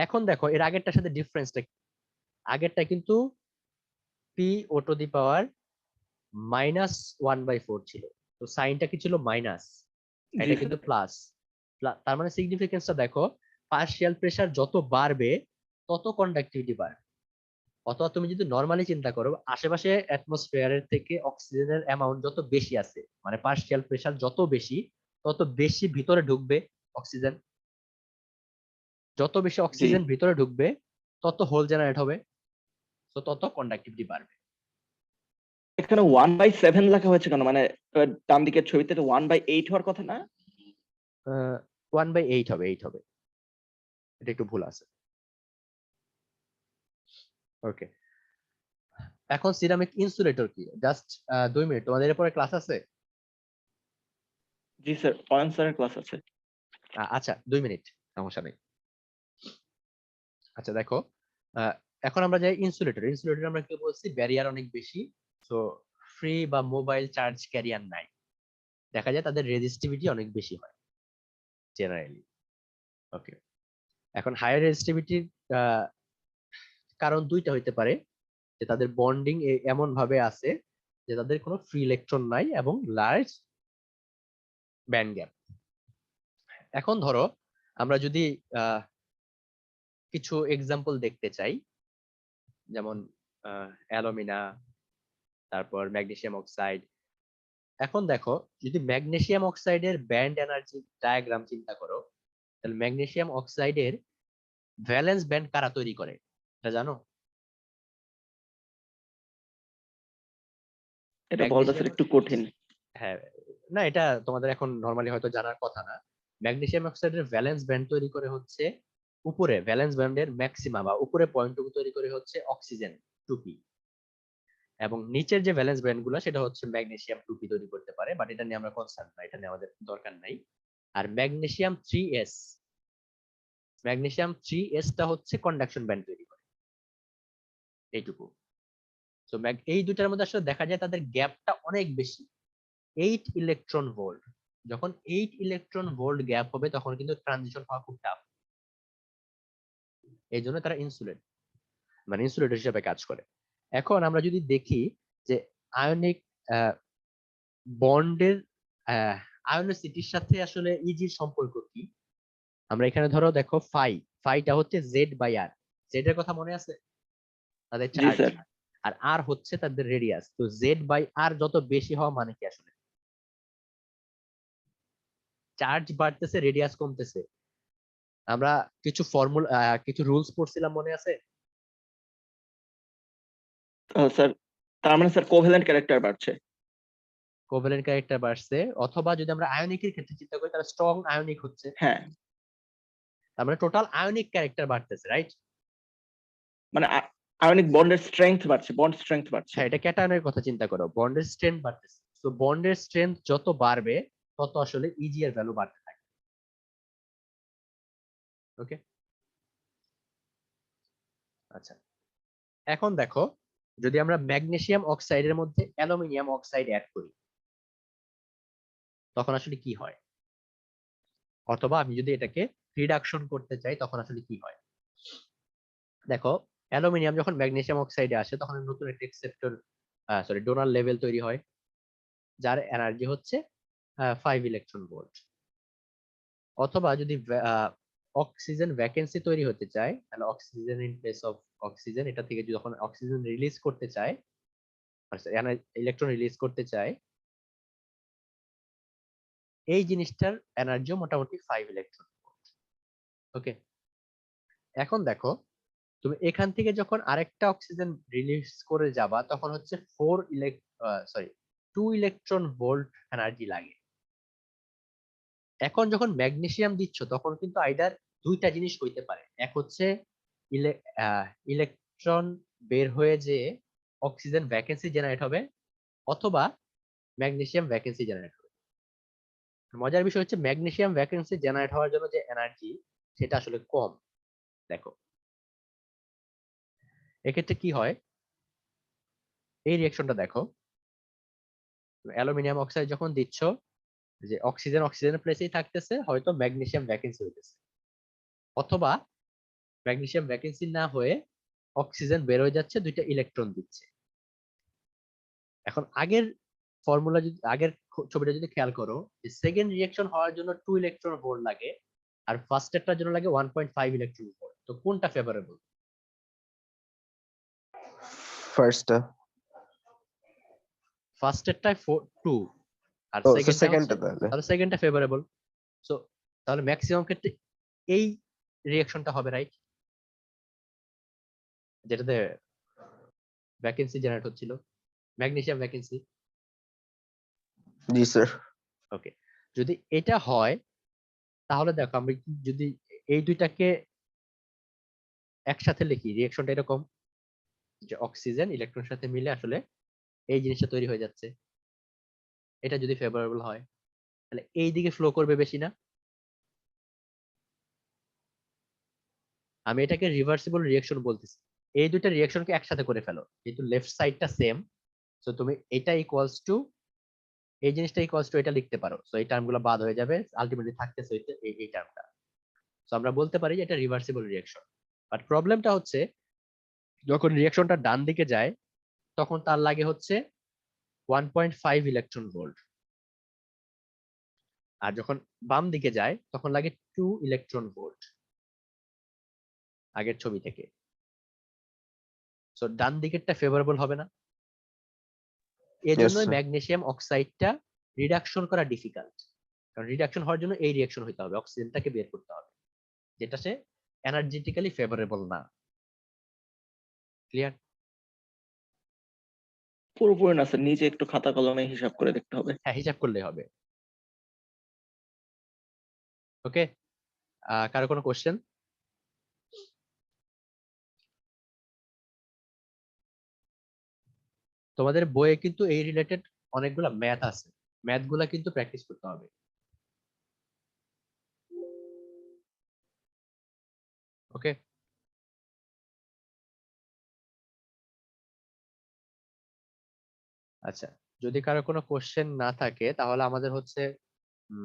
S1: এখন দেখো এর আগেরটার সাথে ডিফারেন্সটা কি? আগেরটা কিন্তু পি ও টু দি পাওয়ার -1/4 ছিল, তো সাইনটা কি ছিল? মাইনাস।
S2: জি
S1: এটা কিন্তু
S2: স্যার।
S1: প্লাস। তার মানে সিগনিফিকেন্সটা দেখো, পার্শিয়াল প্রেসার যত বাড়বে তত কন্ডাক্টিভিটি বাড়বে। অথবা তুমি যদি নরমালি চিন্তা করো, আশেপাশে অ্যাটমসফিয়ারের থেকে অক্সিজেনের অ্যামাউন্ট যত বেশি আছে, মানে পার্শিয়াল প্রেসার যত বেশি, তত বেশি ভিতরে ঢুকবে অক্সিজেন। যত বেশি
S2: জি।
S1: অক্সিজেন ভিতরে ঢুকবে তত হোল জেনারেট হবে, তো তত কন্ডাক্টিভিটি বাড়বে।
S2: এখানে 1/7 লেখা হয়েছে কেন? মানে ডান দিকের ছবিতে 1/8 হওয়ার কথা না?
S1: 1/8 হবে, 8 হবে, এটা একটু ভুল আছে। ওকে, এখন সিরামিক ইনসুলেটর কি? জাস্ট 2 মিনিট, তোমাদের এরপরে ক্লাস আছে?
S2: জি স্যার, অয়ন স্যারের ক্লাস আছে।
S1: আচ্ছা 2 মিনিট, সমস্যা নেই। আচ্ছা দেখো, আহ, এখন আমরা যাই ইনসুলেটর। ইনসুলেটর আমরা কি বলছি? ব্যারিয়ার অনেক বেশি, তো ফ্রি বা মোবাইল চার্জ ক্যারিয়ার নাই। দেখা যায় তাদের রেজিস্টিভিটি অনেক বেশি হয় জেনারেলি। ওকে, এখন হায়ার রেজিস্টিভিটির কারণ দুইটা হইতে পারে, যে তাদের বন্ডিং এমন ভাবে আছে যে তাদের কোনো ফ্রি ইলেকট্রন নাই এবং লার্জ ব্যান্ড গ্যাপ। এখন ধরো আমরা যদি আহ, কিছু এক্সাম্পল দেখতে চাই, যেমন অ্যালুমিনা, তারপর ম্যাগনেসিয়াম অক্সাইড। এখন দেখো, যদি ম্যাগনেসিয়াম অক্সাইডের ব্যান্ড এনার্জি ডায়াগ্রাম চিন্তা করো, তাহলে ম্যাগনেসিয়াম অক্সাইডের ভ্যালেন্স ব্যান্ড কারা তৈরি করে এটা জানো?
S2: এটা বলতে
S1: ম্যাগনেসিয়াম,
S2: স্যার একটু কঠিন।
S1: হ্যাঁ, না এটা তোমাদের এখন নরমালি হয়তো জানার কথা না। ম্যাগনেসিয়াম অক্সাইডের ভ্যালেন্স ব্যান্ড তৈরি করে হচ্ছে উপরে, ভ্যালেন্স ব্যান্ডের ম্যাক্সিমা বা উপরে পয়েন্টটুকু তৈরি করে হচ্ছে অক্সিজেন 2p, এবং নিচের যে ভ্যালেন্স ব্যান্ড গুলো সেটা হচ্ছে ম্যাগনেসিয়াম 2p তৈরি করতে পারে, বাট এটা নিয়ে আমরা কনসার্ন না, এটা নিয়ে আমাদের দরকার নাই। আর ম্যাগনেসিয়াম 3s, ম্যাগনেসিয়াম 3s টা হচ্ছে কন্ডাকশন ব্যান্ড তৈরি করে, এইটুকু। তো এই দুটার মধ্যে আসলে দেখা যায় তাদের গ্যাপটা অনেক বেশি, 8 ইলেকট্রন ভোল্ট। যখন 8 ইলেকট্রন ভোল্ট গ্যাপ হবে তখন কিন্তু ট্রানজিশন হওয়া খুব টাফ। এই জন্য তারা ইনসুলেট, মানে ইনসুলেটর হিসেবে কাজ করে। এখন আমরা যদি দেখি যে আয়নিক বন্ডের আয়নোসিটির সাথে আসলে ইজির সম্পর্ক কি, আমরা এখানে ধরো দেখো ফাইটা হচ্ছে Z/R। জেড এর কথা মনে আছে? তাদের
S2: জি
S1: চার্জ।
S2: স্যার।
S1: আর আর হচ্ছে তাদের রেডিয়াস। তো Z/R যত বেশি হওয়া মানে কি আসলে? চার্জ বাড়তেছে, রেডিয়াস কমতেছে। আমরা কিছু ফর্মুলা, কিছু রুলস পড়ছিলাম, মনে আছে?
S2: স্যার, তার মানে স্যার কোভ্যালেন্ট ক্যারেক্টার বাড়ছে।
S1: কোভ্যালেন্ট ক্যারেক্টার বাড়ছে, অথবা যদি আমরা আয়নিকের ক্ষেত্রে চিন্তা করি তাহলে স্ট্রং আয়নিক হচ্ছে।
S2: হ্যাঁ,
S1: তার মানে টোটাল আয়নিক ক্যারেক্টার বাড়তেছে, রাইট?
S2: মানে আয়নিক বন্ডের স্ট্রেংথ বাড়ছে, বন্ড স্ট্রেংথ বাড়ছে।
S1: হ্যাঁ, এটা ক্যাটায়নের কথা চিন্তা করো, বন্ডের স্ট্রেংথ বাড়তেছে। তো বন্ডের স্ট্রেংথ যত বাড়বে তত আসলে ইজি এর ভ্যালু বাড়তে থাকে। ওকে, আচ্ছা এখন দেখো, যদি আমরা ম্যাগনেসিয়াম অক্সাইডের মধ্যে অ্যালুমিনিয়াম অক্সাইড অ্যাড করি তখন আসলে কি হয়? অথবা আমি যদি এটাকে রিডাকশন করতে চাই তখন আসলে কি হয়। দেখো, অ্যালুমিনিয়াম যখন ম্যাগনেসিয়াম অক্সাইডে আসে তখন নতুন একটা অ্যাকসেপ্টর ডোনার লেভেল তৈরি হয়, যার এনার্জি হচ্ছে 5 ইলেকট্রন ভোল্ট। অথবা যদি অক্সিজেন ভ্যাকেন্সি তৈরি হতে চায়, তাহলে oxygen in place of oxygen, এটা থেকে যখন অক্সিজেন রিলিজ করতে চায়, ইলেকট্রন রিলিজ করতে চায়, এই জিনিসটার এনার্জি মোটামুটি 5 ইলেকট্রন ভোল্ট। ওকে, এখন দেখো, তুমি এখান থেকে যখন আরেকটা অক্সিজেন রিলিজ করে যাবা তখন হচ্ছে 2 ইলেকট্রন ভোল্ট এনার্জি লাগে। এখন যখন ম্যাগনেসিয়াম দিচ্ছ তখন কিন্তু আইদার দুইটা জিনিস হইতে পারে, এক হচ্ছে ইলেকট্রন বের হয়ে যে অক্সিজেন ভ্যাকেন্সি জেনারেট হবে, অথবা ম্যাগনেসিয়াম ভ্যাকেন্সি জেনারেট হবে। মজার বিষয় হচ্ছে ম্যাগনেসিয়াম ভ্যাকেন্সি জেনারেট হওয়ার জন্য যে এনার্জি সেটা আসলে কম। দেখো এক্ষেত্রে কি হয়, এই রিঅ্যাকশনটা দেখো, অ্যালুমিনিয়াম অক্সাইড যখন দিচ্ছ, যে অক্সিজেনের প্লেসেই থাকতেছে, হয়তো ম্যাগনেসিয়াম ভ্যাকেন্সি হইতেছে, অথবা ম্যাগনেসিয়াম ভ্যাকেন্সি না হয়ে অক্সিজেন বের হয়ে যাচ্ছে, দুইটা ইলেকট্রন দিচ্ছে। এখন আগের ফর্মুলা যদি আগের ছবিটা যদি খেয়াল করো, যে সেকেন্ড রিঅ্যাকশন হওয়ার জন্য 2 ইলেকট্রন ভোল্ট লাগে আর ফার্স্ট এরটার জন্য লাগে 1.5 ইলেকট্রন ভোল্ট। তো কোনটা ফেভারেবল?
S3: ফার্স্ট।
S1: ফার্স্ট এরটায় 2 আর
S3: ও
S1: সেকেন্ডটা হচ্ছে,
S3: সেকেন্ডটা তাহলে।
S1: তাহলে সেকেন্ডটা ফেভারেবল। সো তাহলে ম্যাক্সিমাম ক্ষেত্রে এই রিঅ্যাকশনটা হবে, রাইট? যেটাতে ভ্যাকেন্সি জেনারেট হচ্ছিল, ম্যাগনেসিয়াম ভ্যাকেন্সি।
S3: জি স্যার।
S1: ওকে, যদি এটা হয় তাহলে দেখো, আমরা যদি এই দুইটাকে একসাথে লিখি, রিঅ্যাকশনটা এরকম যে অক্সিজেন ইলেকট্রনের সাথে মিলে আসলে এই জিনিসটা তৈরি হয়ে যাচ্ছে। এটা যদি ফেভারেবল হয় তাহলে এই দিকে ফ্লো করবে বেশি না? আমি এটাকে রিভার্সিবল রিঅ্যাকশন বলতেছি। এই দুইটা রিঅ্যাকশনকে একসাথে করে ফেলো, যেহেতু লেফট সাইডটা সেম। সো তুমি এটা ইকুয়ালস টু, এই জিনিসটা ইকুয়ালস টু এটা লিখতে পারো। সো এই টার্মগুলো বাদ হয়ে যাবে, আলটিমেটলি থাকতেছে এই টার্মটা। সো আমরা বলতে পারি যে এটা রিভার্সিবল রিঅ্যাকশন। বাট প্রবলেমটা হচ্ছে, যখন রিঅ্যাকশনটা ডান দিকে যায় তখন তার লাগে হচ্ছে 1.5 ইলেকট্রন ভোল্ট, আর যখন বাম দিকে যায় তখন লাগে 2 ইলেকট্রন ভোল্ট, আগের ছবি থেকে। সো ডান দিকেরটা ফেভারেবল হবে না।
S3: ইয়েস
S1: এজন্যই
S3: স্যার।
S1: ম্যাগনেসিয়াম অক্সাইডটা রিডাকশন করা ডিফিকাল্ট, কারণ রিডাকশন হওয়ার জন্য এই রিঅ্যাকশন হইতে হবে, অক্সিজেনটাকে বের করতে হবে, যেটা সে এনার্জেটিক্যালি ফেভারেবল না। ক্লিয়ার?
S2: পুরোপুরি না স্যার, নিজে একটু খাতা কলমে হিসাব করে দেখতে হবে।
S1: হ্যাঁ, হিসাব করলে হবে। ওকে, কারো কোনো কোশ্চেন? তোমাদের বইয়ে কিন্তু এই রিলেটেড অনেকগুলা ম্যাথ আছে, ম্যাথ গুলা কিন্তু প্র্যাকটিস করতে হবে। ওকে, আচ্ছা, যদি কারো কোনো কোশ্চেন না থাকে তাহলে আমাদের হচ্ছে